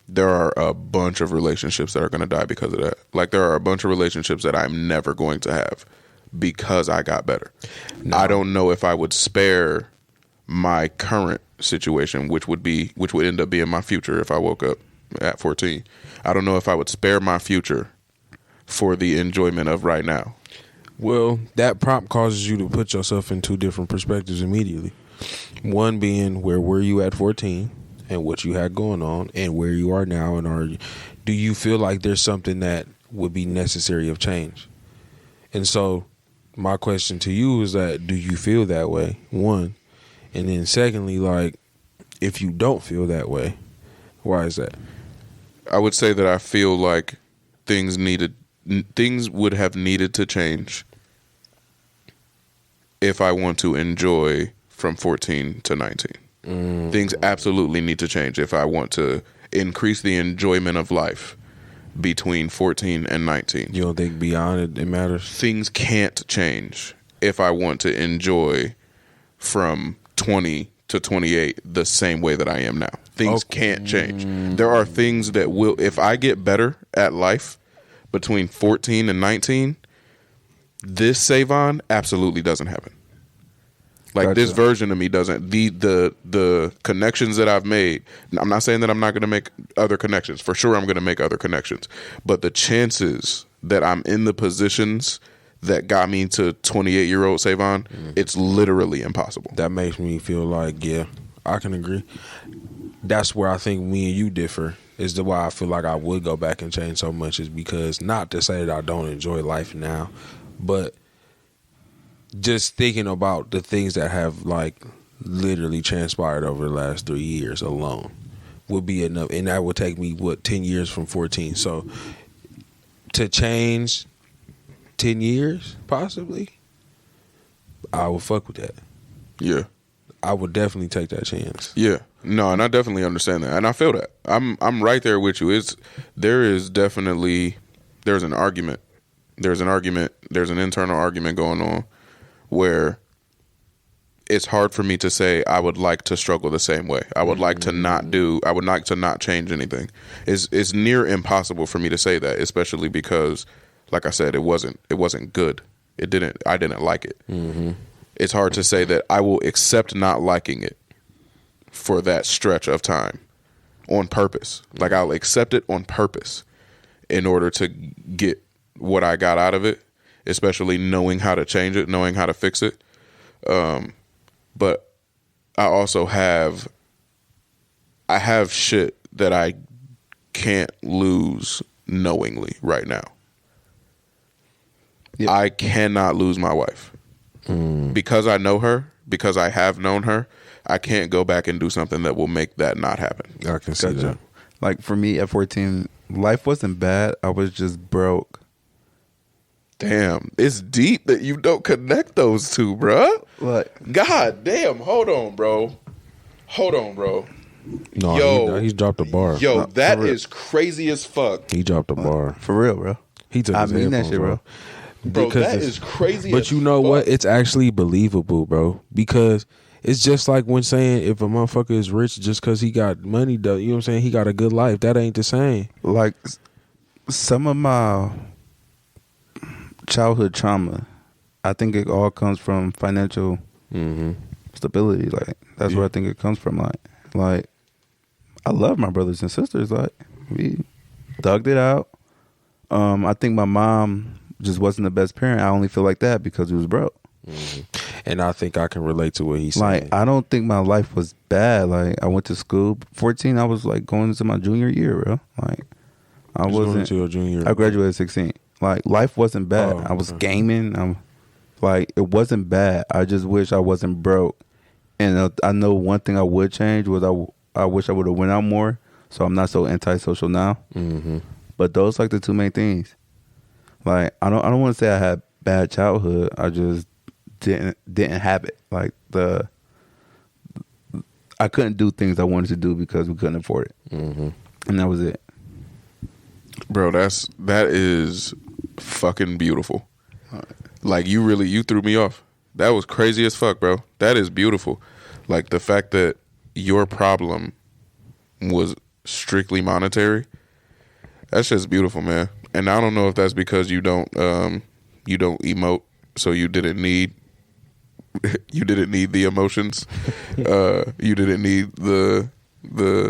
there are a bunch of relationships that are going to die because of that. Like there are a bunch of relationships that I'm never going to have because I got better. No. I don't know if I would spare my current situation, which would end up being my future if I woke up at 14. I don't know if I would spare my future for the enjoyment of right now. Well, that prompt causes you to put yourself in two different perspectives immediately. One being, where were you at 14 and what you had going on, and where you are now, and do you feel like there's something that would be necessary of change? And so my question to you is that, do you feel that way? One. And then secondly, like, if you don't feel that way, why is that? I would say that I feel like things would have needed to change if I want to enjoy from 14 to 19. Things absolutely need to change if I want to increase the enjoyment of life between 14 and 19. You don't think beyond it matters? Things can't change if I want to enjoy from 20 to 28 the same way that I am now. Things can't change. There are things that will, if I get better at life between 14 and 19, this Savon absolutely doesn't happen. Like this version of me doesn't. The connections that I've made, I'm not saying that I'm not going to make other connections. For sure I'm going to make other connections. But the chances that I'm in the positions that got me to 28-year-old Savon, it's literally impossible. That makes me feel like, yeah, I can agree. That's where I think me and you differ. Is the why I feel like I would go back and change so much is because, not to say that I don't enjoy life now, but just thinking about the things that have like literally transpired over the last 3 years alone would be enough, and that would take me 10 years from 14. So to change 10 years possibly, I would fuck with that. Yeah. I would definitely take that chance. Yeah. No, and I definitely understand that. And I feel that. I'm right there with you. There's an argument. There's an internal argument going on where it's hard for me to say I would like to struggle the same way. I would like to not change anything. It's near impossible for me to say that, especially because, like I said, it wasn't good. I didn't like it. Mm-hmm. It's hard to say that I will accept not liking it for that stretch of time on purpose. Like, I'll accept it on purpose in order to get what I got out of it, especially knowing how to change it, knowing how to fix it. But I also have shit that I can't lose knowingly right now. Yep. I cannot lose my wife. Because I know her, because I have known her, I can't go back and do something that will make that not happen. I can see that. Like, for me at 14, life wasn't bad. I was just broke. Damn, it's deep that you don't connect those two, bruh. What? God damn, hold on, bro. No, he's dropped a bar. Yo, that is crazy as fuck. He dropped a bar. For real, bro. He took his that headphones, shit, bro. Bro, that is crazy. But you know what? It's actually believable, bro. Because it's just like when saying if a motherfucker is rich just because he got money, though, you know what I'm saying? He got a good life. That ain't the same. Like, some of my childhood trauma, I think it all comes from financial stability. Like, that's where I think it comes from. Like, I love my brothers and sisters. Like, we thugged it out. I think my mom just wasn't the best parent. I only feel like that because we was broke. And I think I can relate to what he's saying. Like, I don't think my life was bad. Like, I went to school. 14, I was like going into my junior year, bro. Like, I wasn't. Your junior year. I graduated at 16. Like, life wasn't bad. Oh, I was gaming. Like, it wasn't bad. I just wish I wasn't broke. And I know one thing I would change was I wish I would have went out more. So I'm not so antisocial now. Mm-hmm. But those like the two main things. Like, I don't want to say I had bad childhood. I just didn't have it. Like, I couldn't do things I wanted to do because we couldn't afford it. Mm-hmm. And that was it. Bro, that is fucking beautiful. Like, you threw me off. That was crazy as fuck, bro. That is beautiful. Like, the fact that your problem was strictly monetary, that's just beautiful, man. And I don't know if that's because you don't emote, so you didn't need the emotions. You didn't need the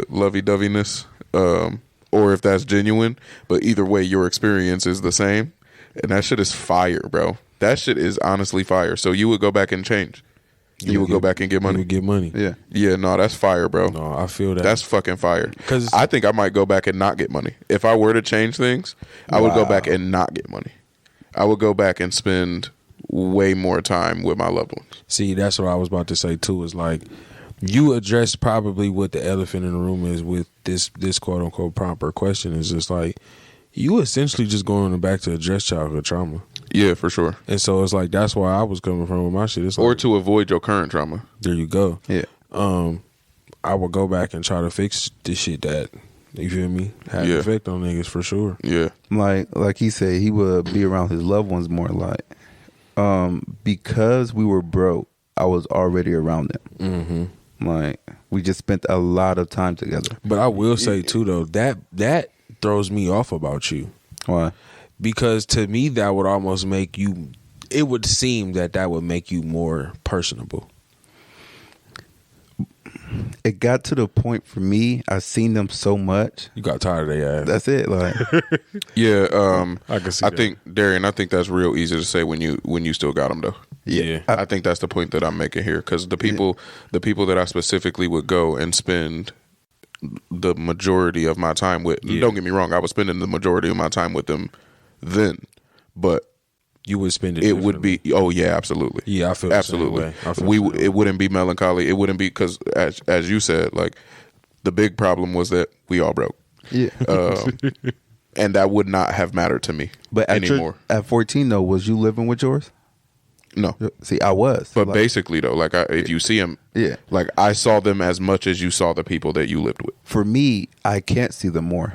lovey-doveyness, or if that's genuine. But either way, your experience is the same, and that shit is fire, bro. That shit is honestly fire. So you would go back and change. You would go back and get money. You would get money. Yeah. Yeah, no, that's fire, bro. No, I feel that. That's fucking fire. Because I think I might go back and not get money. If I were to change things, I would go back and not get money. I would go back and spend way more time with my loved ones. See, that's what I was about to say too. Is like, you addressed probably what the elephant in the room is with this quote unquote proper question. Is just like, you essentially just going back to address childhood trauma. Yeah, for sure. And so it's like, that's where I was coming from with my shit. It's like, or to avoid your current trauma. There you go. Yeah. I would go back and try to fix the shit that, you feel me, had an effect on niggas for sure. Yeah. Like he said, he would be around his loved ones more. Like, because we were broke, I was already around them. Mm-hmm. Like, we just spent a lot of time together. But I will say too, though, that throws me off about you. Why? Because to me, that would almost make you, it would seem that would make you more personable. it got to the point for me. I seen them so much. You got tired of their ass. That's it. Like, Yeah, I can see I that. think Darian, I think that's real easy to say when you still got them though. Yeah. I think that's the point that I'm making here because the people that I specifically would go and spend the majority of my time with. Yeah. Don't get me wrong, I was spending the majority of my time with them then, but You would spend it. it would be. Oh yeah, absolutely. Yeah, I feel absolutely. The same way. I feel the same It wouldn't be melancholy. It wouldn't be because as you said, like the big problem was that we all broke. yeah. And that would not have mattered to me But anymore. at 14 though, was you living with yours? No. See, I was. But Like, basically, though, like if you see them, Yeah. like I saw them as much as you saw the people that you lived with. for me, I can't see them more.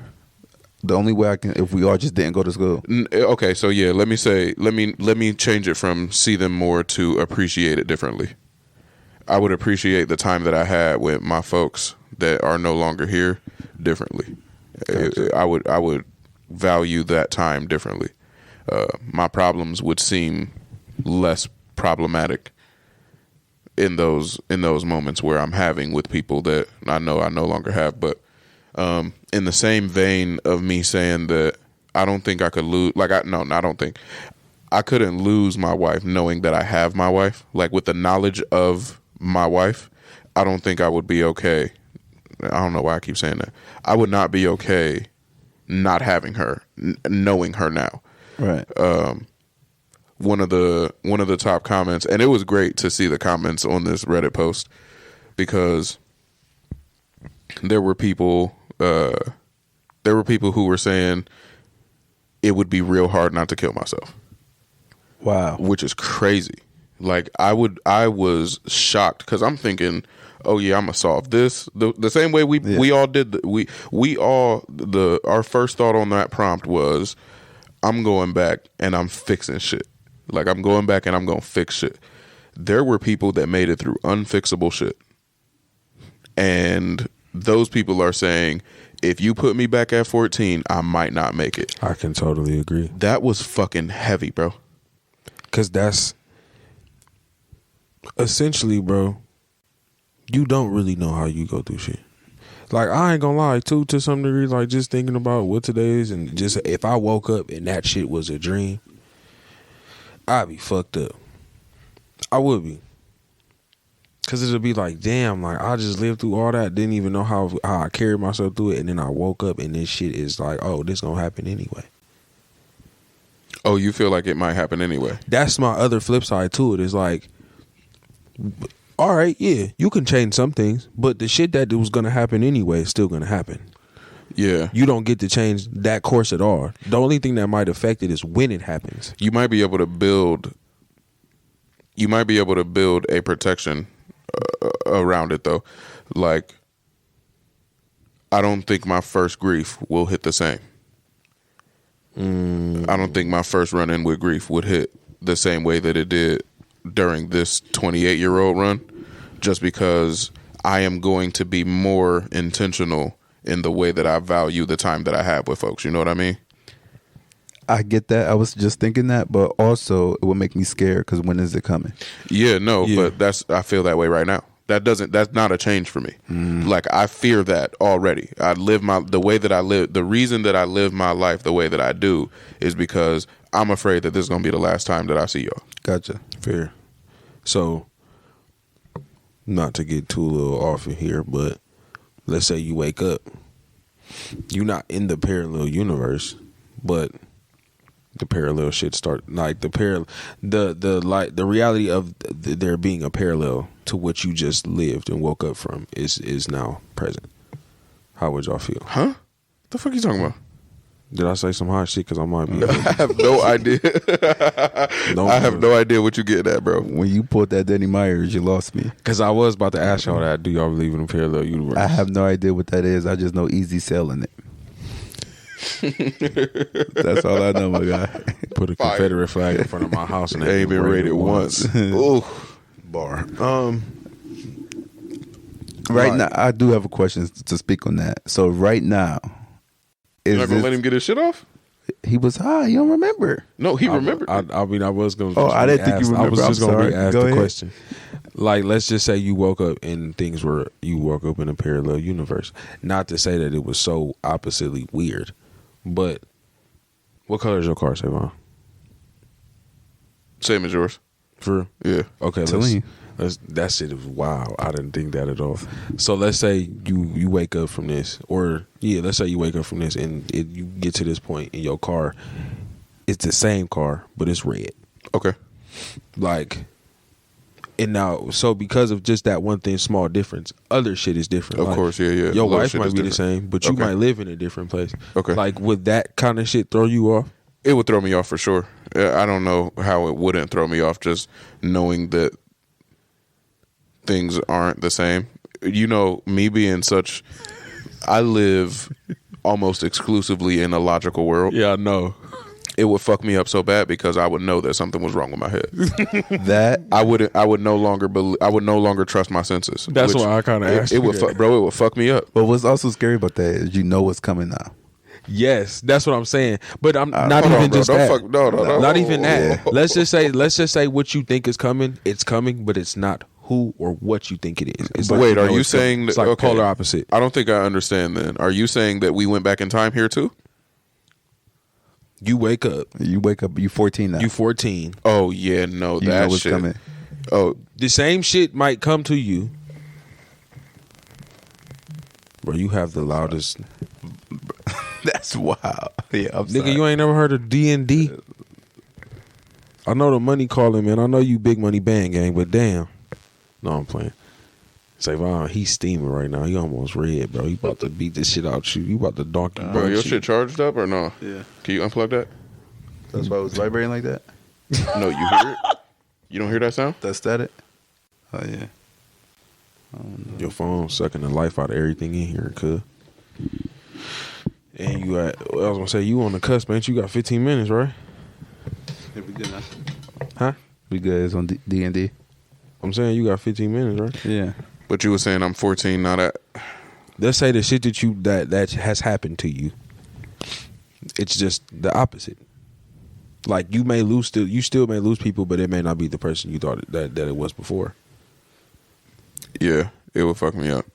The only way I can, if we all just didn't go to school. Okay, so yeah, let me change it from see them more to appreciate it differently. I would appreciate the time that I had with my folks that are no longer here differently. Gotcha. I would value that time differently. My problems would seem less problematic in those moments where I'm having with people that I know I no longer have. But in the same vein of me saying that I don't think I could lose, I don't think I couldn't lose my wife knowing that I have my wife. Like with the knowledge of my wife, I don't think I would be okay. I don't know why I keep saying that. I would not be okay not having her, knowing her now. Right. One of the top comments, and it was great to see the comments on this Reddit post because there were people who were saying it would be real hard not to kill myself. Wow. Which is crazy. Like I was shocked because I'm thinking, oh yeah, I'm gonna solve this the same way we all did. Our first thought on that prompt was, I'm going back and I'm fixing shit. Like I'm going back and I'm gonna fix shit. There were people that made it through unfixable shit, and those people are saying, if you put me back at 14, I might not make it. I can totally agree. That was fucking heavy, bro. Because that's essentially, bro, you don't really know how you go through shit. Like, I ain't gonna lie, too, to some degree, like, just thinking about what today is and just if I woke up and that shit was a dream, I'd be fucked up. I would be. Because it'll be like, damn, like, I just lived through all that, didn't even know how I carried myself through it, and then I woke up and this shit is like, oh, this gonna happen anyway. Oh, you feel like it might happen anyway? That's my other flip side to it. Is like, all right, yeah, you can change some things, but the shit that was going to happen anyway is still going to happen. Yeah. You don't get to change that course at all. The only thing that might affect it is when it happens. You might be able to build a protection around it, though. Like, I don't think my first grief will hit the same. I don't think my first run-in with grief would hit the same way that it did during this 28-year-old run, just because I am going to be more intentional in the way that I value the time that I have with folks. You know what I mean? I get that. I was just thinking that, but also it would make me scared because when is it coming? Yeah, no, Yeah. but I feel that way right now. That's not a change for me. Like, I fear that already. The reason that I live my life the way that I do is because I'm afraid that this is going to be the last time that I see y'all. Gotcha. Fair. So, not to get too little off in here, but let's say you wake up. You're not in the parallel universe, but the parallel shit start, like the reality of there being a parallel to what you just lived and woke up from is now present. How would y'all feel? Huh? The fuck you talking about? Did I say some hot shit? Because I might be. I have no idea. I have no idea what you getting at, bro. When you pulled that Danny Myers, you lost me. Because I was about to ask y'all that. Do y'all believe in a parallel universe? I have no idea what that is. I just know Easy selling it. That's all I know, my guy. Put a Fire. Confederate flag in front of my house and They ain't been rated once. Ooh. Bar. Right now, I do have a question to speak on that. So right now, You're not gonna let him get his shit off? he was high. You don't remember? No, he remembered. I mean, I was going to. Oh, I didn't think you I was remember. just I'm going to sorry. ask Go the ahead. question. Like, let's just say you woke up and you woke up in a parallel universe. Not to say that it was so oppositely weird, but what color is your car, Savon? Same as yours. For real? Yeah. Okay, that shit is wild. I didn't think that at all. So let's say you wake up from this, let's say you wake up from this and you get to this point in your car. It's the same car, but it's red. Okay. Like, and now, so because of just that one thing, small difference, other shit is different. Of Like, course, yeah. Your Little life shit might is be the different. same, but you Okay. might live in a different place. Okay. Like, would that kind of shit throw you off? It would throw me off for sure. I don't know how it wouldn't throw me off, just knowing that things aren't the same. You know, me being such, I live almost exclusively in a logical world. Yeah, I know. It would fuck me up so bad because I would know that something was wrong with my head. That I would no longer trust my senses. That's which why I kind of asked it you would that. bro, it would fuck me up. But what's also scary about that is you know what's coming now. Yes, that's what I'm saying. But I'm not Hold even on, bro. just Don't that. fuck- no. Not even that. Yeah. Let's just say what you think is coming. It's coming, but it's not who or what you think it is. It's But like, wait, are know you it's coming. saying it's that, like okay, polar opposite? I don't think I understand then. Are you saying that we went back in time here too? You wake up. You wake up, you 14 now. You 14. Oh yeah, no, You that know what's shit. coming. Oh, The same shit might come to you. Bro, you have the loudest. That's wild. Yeah, I'm Nigga, sorry. you ain't never heard of D&D? I know the money calling, man. I know you big money band gang, but damn. No, I'm playing. Savon, he's steaming right now. He almost red, bro. He about to beat this shit out you. You about to donkey bro, punch your you. shit charged up or no? Yeah. Can you unplug that? That's why it was vibrating like that. No, you hear it? You don't hear that sound? That's that it? Oh, yeah. Your phone sucking the life out of everything in here, cuz. And you got, I was gonna say, you on the cusp, man. You got 15 minutes, right? Yeah, we good now. Huh? We good. It's on D&D. I'm saying you got 15 minutes, right? Yeah. But you were saying I'm 14, not at. Let's say the shit that has happened to you. It's just the opposite. Like you still may lose people, but it may not be the person you thought that it was before. Yeah, it would fuck me up.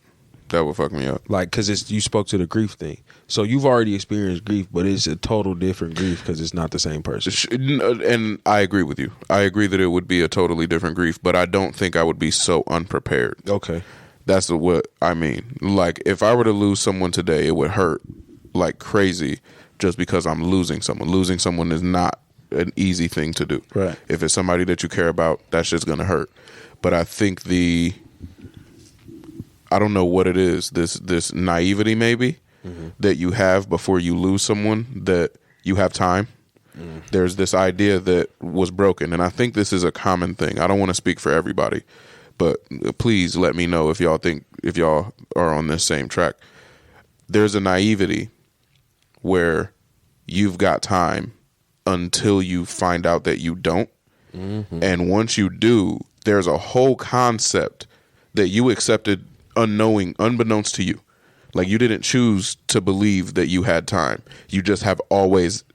That would fuck me up. Like, cause you spoke to the grief thing, so you've already experienced grief, but it's a total different grief because it's not the same person. And I agree with you. I agree that it would be a totally different grief, but I don't think I would be so unprepared. Okay, That's what I mean. Like, if I were to lose someone today, it would hurt like crazy just because I'm losing someone. Losing someone is not an easy thing to do. Right. If it's somebody that you care about, that shit's going to hurt. But I think I don't know what it is, this naivety maybe that you have before you lose someone, that you have time. There's this idea that was broken, and I think this is a common thing. I don't want to speak for everybody, but please let me know if y'all are on this same track. There's a naivety where you've got time until you find out that you don't. And once you do, there's a whole concept that you accepted unbeknownst to you. Like, you didn't choose to believe that you had time. You just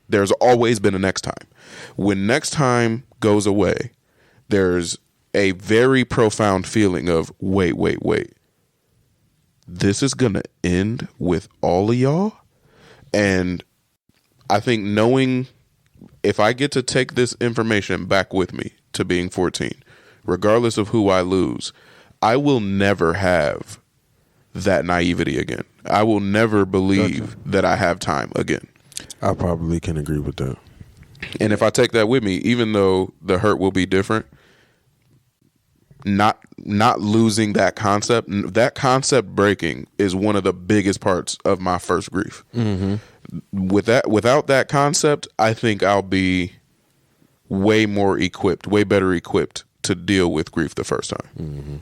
there's always been a next time. When next time goes away, there's a very profound feeling of, wait. This is going to end with all of y'all? And I think knowing, if I get to take this information back with me to being 14, regardless of who I lose, I will never have that naivety again. I will never believe that I have time again. I probably can agree with that. And if I take that with me, even though the hurt will be different, not losing that concept breaking is one of the biggest parts of my first grief. Without that concept, I think I'll be way better equipped to deal with grief the first time.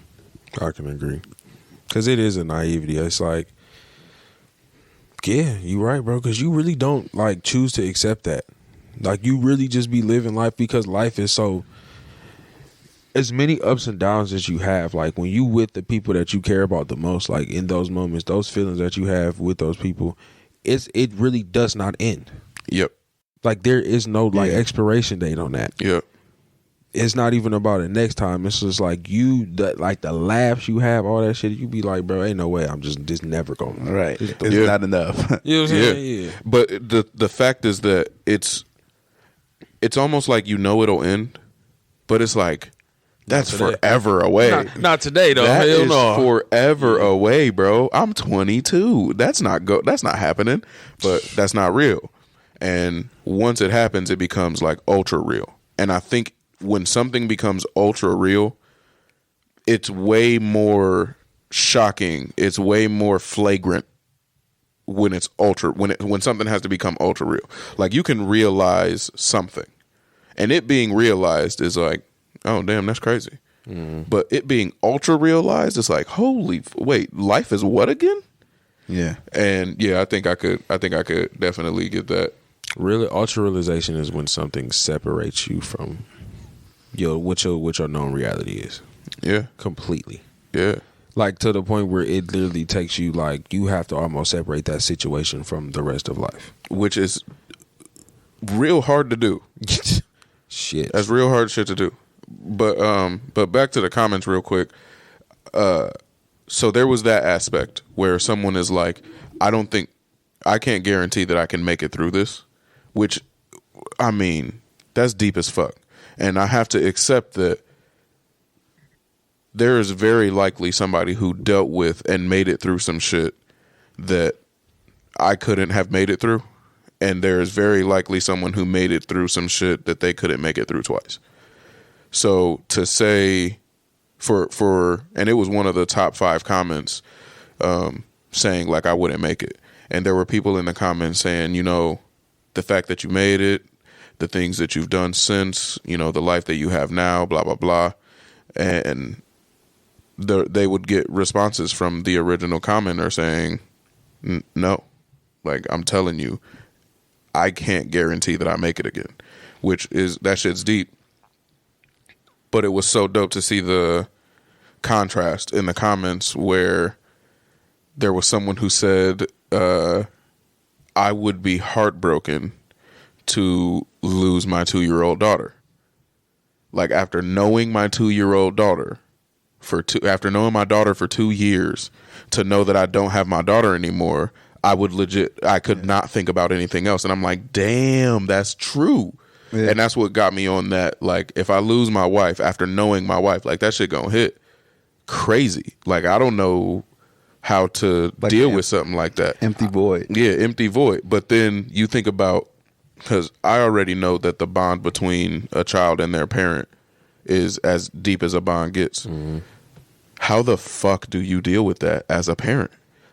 I can agree. Because it is a naivety. It's like, yeah, you're right, bro. Because you really don't, like, choose to accept that. Like, you really just be living life because life is so, as many ups and downs as you have. Like, when you with the people that you care about the most, like, in those moments, those feelings that you have with those people, it really does not end. Yep. Like, there is no, like, expiration date on that. Yep. it's not even about it next time. It's just like like the laughs you have, all that shit. You be like, bro, ain't no way. I'm just never going. Right. It's Yeah. not enough. You know what I'm saying? Yeah. But the fact is that it's almost like it'll end, but it's like that's today. forever away. Not today though. That Hell is no. forever away, bro. I'm 22. That's not happening. But that's not real. And once it happens, it becomes like ultra real. And I think when something becomes ultra real, it's way more shocking. It's way more flagrant when it's when something has to become ultra real. Like you can realize something, and it being realized is like, oh damn, that's crazy. But it being ultra realized is like, holy wait, life is what again? Yeah. And yeah, I think I could definitely get that. Really, ultra realization is when something separates you from what your known reality is. Yeah, Completely. yeah, Like to the point where it literally takes you, like you have to almost separate that situation from the rest of life. which is real hard to do. Shit. That's real hard shit to do. But back to the comments real quick. So there was that aspect where someone is like, I can't guarantee that I can make it through this, which, I mean, that's deep as fuck. And I have to accept that there is very likely somebody who dealt with and made it through some shit that I couldn't have made it through. And there is very likely someone who made it through some shit that they couldn't make it through twice. So to say and it was one of the top 5 comments saying like I wouldn't make it. And there were people in the comments saying, the fact that you made it, the things that you've done since, the life that you have now, blah, blah, blah. And they would get responses from the original commenter saying, no, like I'm telling you, I can't guarantee that I make it again, that shit's deep. But it was so dope to see the contrast in the comments where there was someone who said, I would be heartbroken to lose my 2-year-old daughter. Like after knowing my 2-year-old daughter after knowing my daughter for 2 years, to know that I don't have my daughter anymore, I could not think about anything else. And I'm like, damn, that's true. Yeah. And that's what got me on that. Like, if I lose my wife after knowing my wife, like that shit gonna hit crazy. Like, I don't know how to deal with something like that. Empty void. Yeah, empty void. But then you think about, because I already know that the bond between a child and their parent is as deep as a bond gets. Mm-hmm. How the fuck do you deal with that as a parent?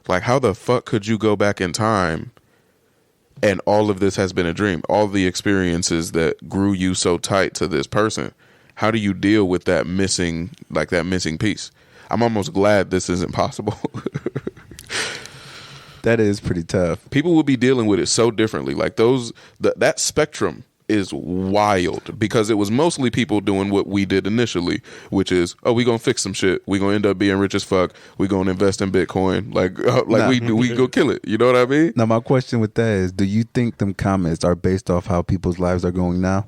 Like, how the fuck could you go back in time and all of this has been a dream? All the experiences that grew you so tight to this person. How do you deal with that missing piece? I'm almost glad this isn't possible. That is pretty tough. People will be dealing with it so differently. Like that spectrum is wild, because it was mostly people doing what we did initially, which is, we gonna fix some shit. We gonna end up being rich as fuck. We gonna invest in Bitcoin. We go kill it. You know what I mean? Now my question with that is, do you think them comments are based off how people's lives are going now?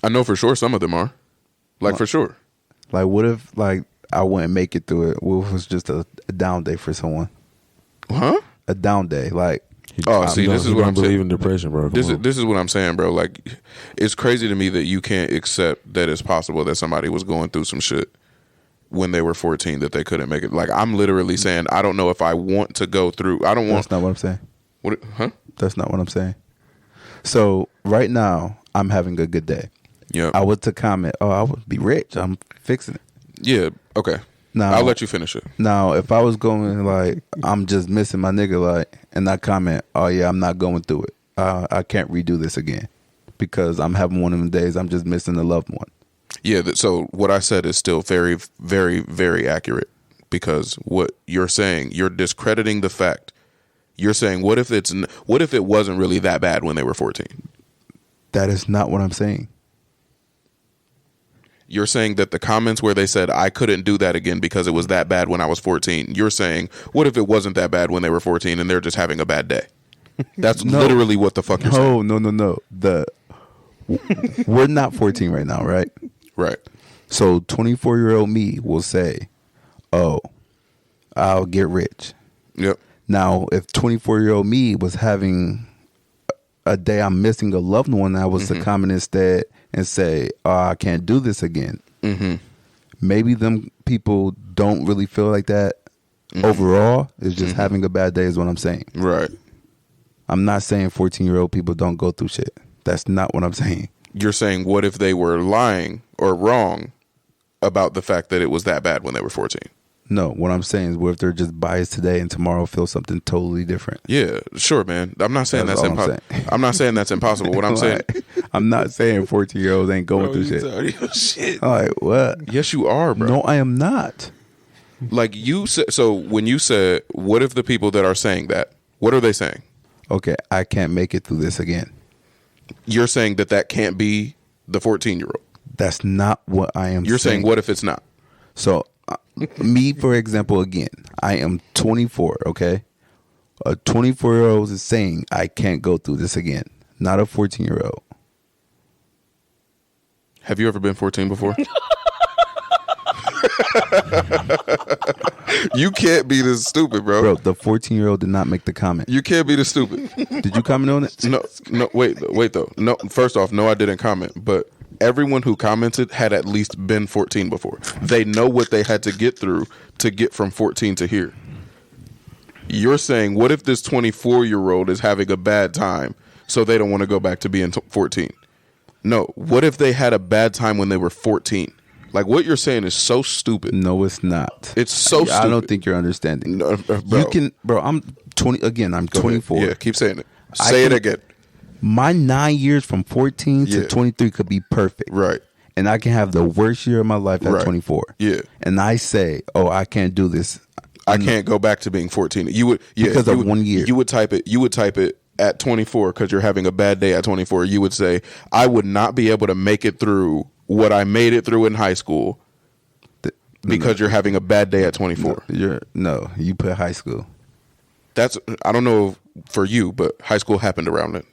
I know for sure some of them are. For sure. Like, what if I wouldn't make it through it? What if it was just a down day for someone? Huh? A down day, like. This is what I'm saying. In depression, bro. This is what I'm saying, bro. Like, it's crazy to me that you can't accept that it's possible that somebody was going through some shit when they were 14 that they couldn't make it. Like, I'm literally saying, I don't know if I want to go through. I don't want. That's not what I'm saying. What? Huh? That's not what I'm saying. So right now, I'm having a good day. Yeah. I was to comment, I would be rich. I'm fixing it. Yeah. Okay. Now, I'll let you finish it. Now, if I was going I'm just missing my nigga, and I comment, I'm not going through it. I can't redo this again because I'm having one of them days. I'm just missing a loved one. Yeah. So what I said is still very, very, very accurate, because what you're saying, you're discrediting the fact. You're saying, what if it wasn't really that bad when they were 14? That is not what I'm saying. You're saying that the comments where they said, I couldn't do that again because it was that bad when I was 14. You're saying, what if it wasn't that bad when they were 14 and they're just having a bad day? That's literally what the fuck you're saying. No. we're not 14 right now, right? Right. So 24-year-old me will say, "Oh, I'll get rich." Yep. Now, if 24-year-old me was having a day I'm missing a loved one, I was to comment instead and say, "Oh, I can't do this again." Maybe them people don't really feel like that overall. It's just having a bad day is what I'm saying. Right. I'm not saying 14-year-old people don't go through shit. That's not what I'm saying. You're saying, what if they were lying or wrong about the fact that it was that bad when they were 14? No, what I'm saying is, what if they're just biased today and tomorrow feel something totally different? Yeah, sure, man. I'm not saying that's all I'm impossible. saying. I'm not saying that's impossible. What I'm saying, I'm not saying 14-year-olds ain't going through shit. shit. All right, what? Yes, you are, bro. No, I am not. Like you said. So when you said, what if the people that are saying that, what are they saying? Okay, I can't make it through this again. You're saying that can't be the 14-year-old. That's not what I am. You're saying, what if it's not? So, me, for example, again, I am 24, okay? A 24-year-old is saying, I can't go through this again. Not a 14-year-old. Have you ever been 14 before? You can't be this stupid, bro. Bro, the 14-year-old did not make the comment. You can't be this stupid. Did you comment on it? No, wait though. No, first off, no, I didn't comment, but everyone who commented had at least been 14 before. They know what they had to get through to get from 14 to here. You're saying, what if this 24-year-old is having a bad time, so they don't want to go back to being 14? No, what if they had a bad time when they were 14? Like, what you're saying is so stupid. No, it's not. It's so stupid. I don't think you're understanding. No, bro. You can, bro, I'm 20, again, I'm Go 24. ahead. Yeah, keep saying it. Say it again. My 9 years from 14 to Yeah. 23 could be perfect. Right. And I can have the worst year of my life at Right. 24. Yeah. And I say, oh, I can't do this. I can't go back to being 14. You would, yeah, Because you of would, 1 year. You would type it at 24 because you're having a bad day at 24. You would say, I would not be able to make it through what I made it through in high school because you're having a bad day at 24. You put high school. That's, I don't know for you, but high school happened around it.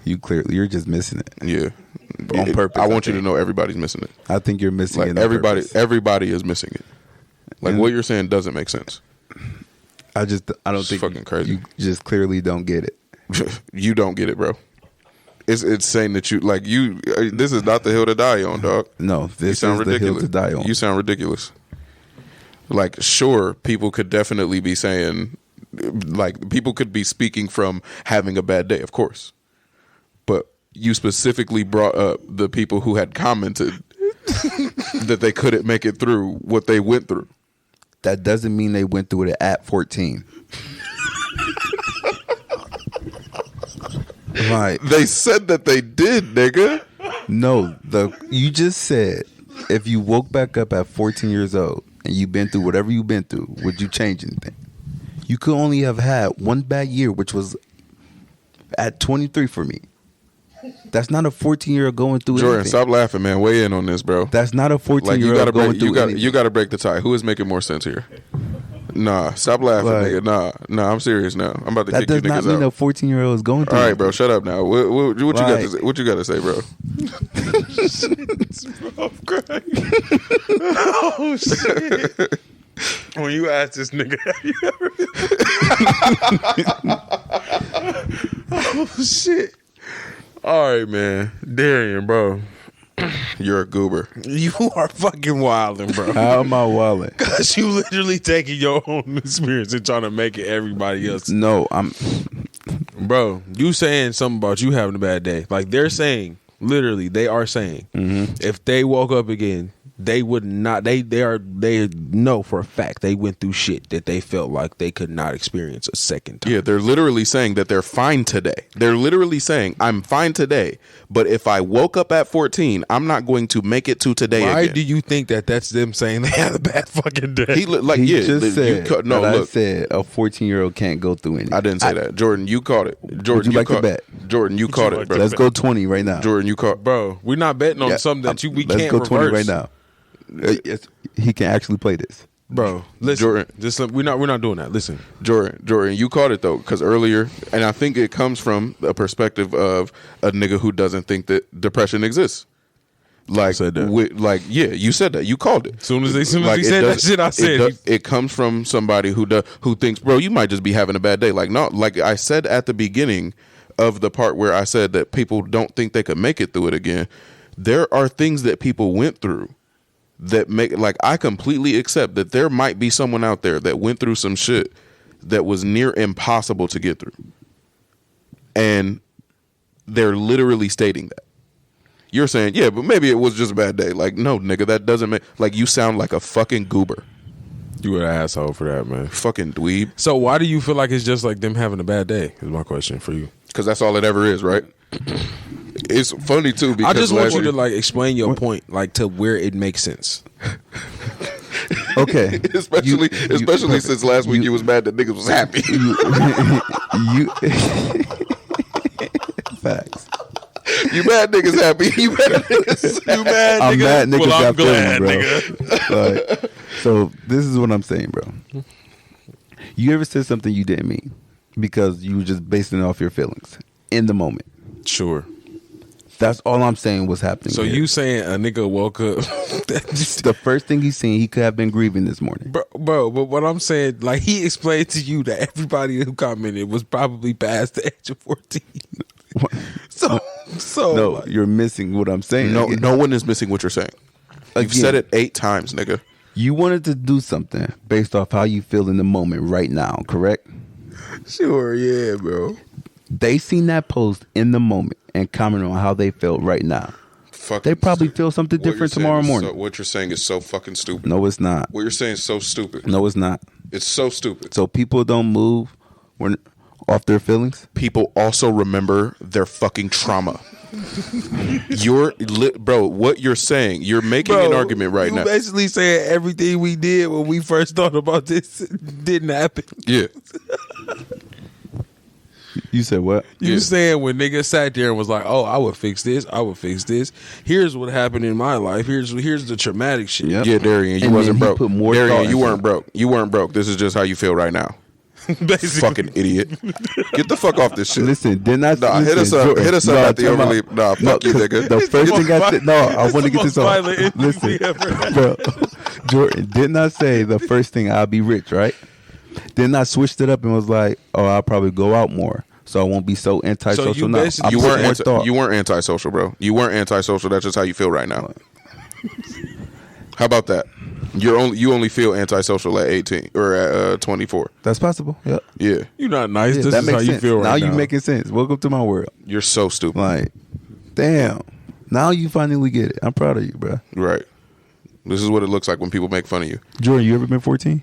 You're just missing it. Yeah. On purpose, I want you to know everybody's missing it. I think you're missing it. Like on everybody purpose. is missing it. Like what you're saying doesn't make sense. I don't think fucking crazy. You just clearly don't get it. You don't get it, bro. It's saying that this is not the hill to die on, dog. No, this is the hill to die on. You sound ridiculous. Like, sure, people could definitely be saying, like, people could be speaking from having a bad day, of course. But you specifically brought up the people who had commented that they couldn't make it through what they went through. That doesn't mean they went through it at 14. Right. They said that they did, nigga. No, you just said if you woke back up at 14 years old and you've been through whatever you've been through, would you change anything? You could only have had one bad year, which was at 23 for me. That's not a 14-year-old going through Jordan, anything. stop laughing, man. Weigh in on this, bro. That's not a Like, you 14-year-old gotta going break, through anything. you gotta break the tie. Who is making more sense here? Nah, stop laughing, Like, nigga. Nah, I'm serious now. I'm about to That kick you does not niggas mean out. a 14-year-old is going through All right, anything. bro, shut up now. What you got to say? What you got to say, bro? I'm crying. Oh shit! When you ask this nigga, have you ever? Oh shit! All right, man, Darian, bro, You're a goober. you are fucking wilding, bro. How am I wilding? Cause you literally taking your own experience and trying to make it everybody else. No, I'm. Bro, you saying something about you having a bad day. Like they're saying, literally, they are saying, if they woke up again, they would not. They know for a fact they went through shit that they felt like they could not experience a second time. Yeah, they're literally saying that they're fine today. They're literally saying, I'm fine today, but if I woke up at 14, I'm not going to make it to today Why again. do you think that that's them saying they had a bad fucking day? He Just said no, that look. I said a 14-year-old can't go through anything. I didn't say that. Jordan, you caught it. Jordan, you like to caught bet? Jordan, you caught like it, bro. to Let's go 20 right now. Jordan, you caught. Bro, we're not betting on Yeah, something that we Let's can't go reverse. 20 right now. He can actually play this. Bro, listen, Jordan. we're not doing that. Listen, Jordan, you caught it though, because earlier, and I think it comes from a perspective of a nigga who doesn't think that depression exists. Like, said that. Yeah, you said that. You called it. As soon as he said that shit, I said it comes from somebody who thinks, bro, you might just be having a bad day. Like, no, like I said at the beginning of the part where I said that people don't think they could make it through it again. There are things that people went through that make, like, I completely accept that there might be someone out there that went through some shit that was near impossible to get through. And they're literally stating that. You're saying, yeah, but maybe it was just a bad day. Like, no, nigga, that doesn't make, like, you sound like a fucking goober. You an asshole for that, man. Fucking dweeb. So why do you feel like it's just like them having a bad day? Is my question for you. Because that's all it ever is, right? It's funny too because I just want you to like explain your point, like to where it makes sense. Okay, especially since last week you was mad that niggas was happy. Facts. You mad niggas happy? You mad niggas? You mad niggas? I'm mad niggas well, I'm got glad, feelings, bro. Like, so this is what I'm saying, bro. You ever said something you didn't mean because you were just basing it off your feelings in the moment? Sure. That's all I'm saying was happening. So here. you saying a nigga woke up? The first thing he's seen, he could have been grieving this morning. Bro, but what I'm saying, like he explained to you that everybody who commented was probably past the age of 14. So no, like, you're missing what I'm saying. No one is missing what you're saying. You've said it 8 times, nigga. You wanted to do something based off how you feel in the moment right now, correct? Sure, yeah, bro. They seen that post in the moment and comment on how they felt right now. They probably feel something different tomorrow morning. What you're saying is so fucking stupid. No, it's not. What you're saying is so stupid. No, it's not. It's so stupid. So people don't move when off their feelings. People also remember their fucking trauma. Bro, what you're saying, you're making an argument right now. You basically saying everything we did when we first thought about this didn't happen. Yeah. You said what? You saying when niggas sat there and was like, "Oh, I would fix this. I would fix this. Here's what happened in my life. Here's the traumatic shit." Yep. Yeah, Darian, you And wasn't then he broke. put more Darian, thought you into weren't it. broke. You weren't broke. This is just how you feel right now. Basically. Fucking idiot. Get the fuck off this shit. Listen, didn't I? Nah, listen, hit us up. Jordan, Hit us up no, at the time out. overly. Nah, fuck you, nigga. The first thing I said, no, I want to get this off. violent Listen, we ever had. bro, Jordan, didn't I say the first thing I'll be rich, right? Then I switched it up and was like, oh, I'll probably go out more, so I won't be so antisocial So you now. basically- You weren't antisocial, bro. You weren't antisocial. That's just how you feel right now. How about that? You only feel antisocial at 18 or at 24. That's possible. Yeah, Yeah, You not nice. yeah, This that is makes how sense. you feel right now. Now you making sense. Welcome to my world. you're so stupid. Like, damn. Now you finally get it. I'm proud of you, bro. Right. This is what it looks like when people make fun of you. Jordan, you ever been 14?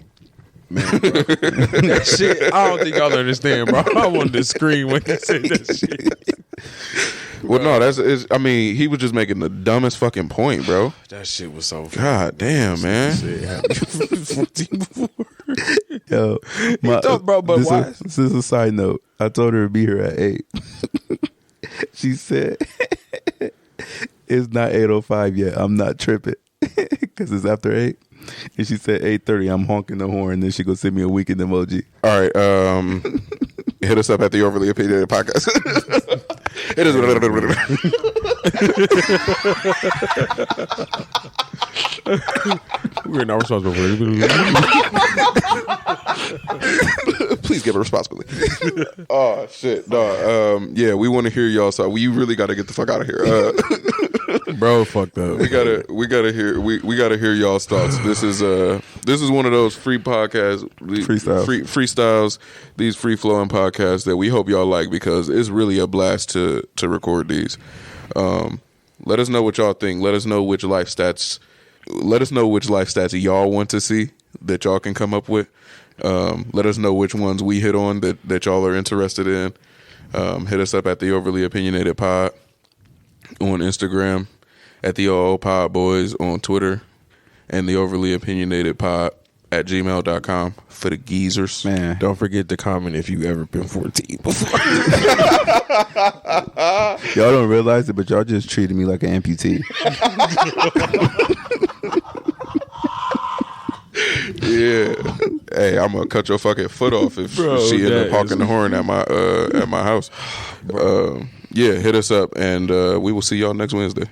That shit, I don't think y'all understand, bro. I wanted to scream when they said that shit. Well, no, I mean, he was just making the dumbest fucking point, bro. That shit was so. God damn, man. Shit happened 14 before. Yo, bro, but why? This is a side note. I told her to be here at 8. She said, it's not 8:05 yet. I'm not tripping because it's after 8. And she said 8:30. I'm honking the horn. Then she go send me a weekend emoji. All right, hit us up at the Overly Opinionated Podcast. It is. We're not responsible for it. Please give it responsibly. Oh shit, no. Yeah, we want to hear y'all. So we really got to get the fuck out of here. Bro, fucked up. We gotta hear y'all's thoughts. This is one of those free podcasts, freestyles, these free flowing podcasts that we hope y'all like because it's really a blast to record these. Let us know what y'all think. Let us know which life stats y'all want to see that y'all can come up with. Let us know which ones we hit on that y'all are interested in. Hit us up at the Overly Opinionated Pod on Instagram, at the OO Pod Boys on Twitter, and the Overly Opinionated Pod at gmail.com for the geezers. Man, Don't forget to comment if you ever been 14 before. y'all don't realize it, but y'all just treated me like an amputee. Yeah, Yeah. Hey, I'm gonna cut your fucking foot off if Bro, she end that up honking is- the horn at my house. Yeah, hit us up, and we will see y'all next Wednesday.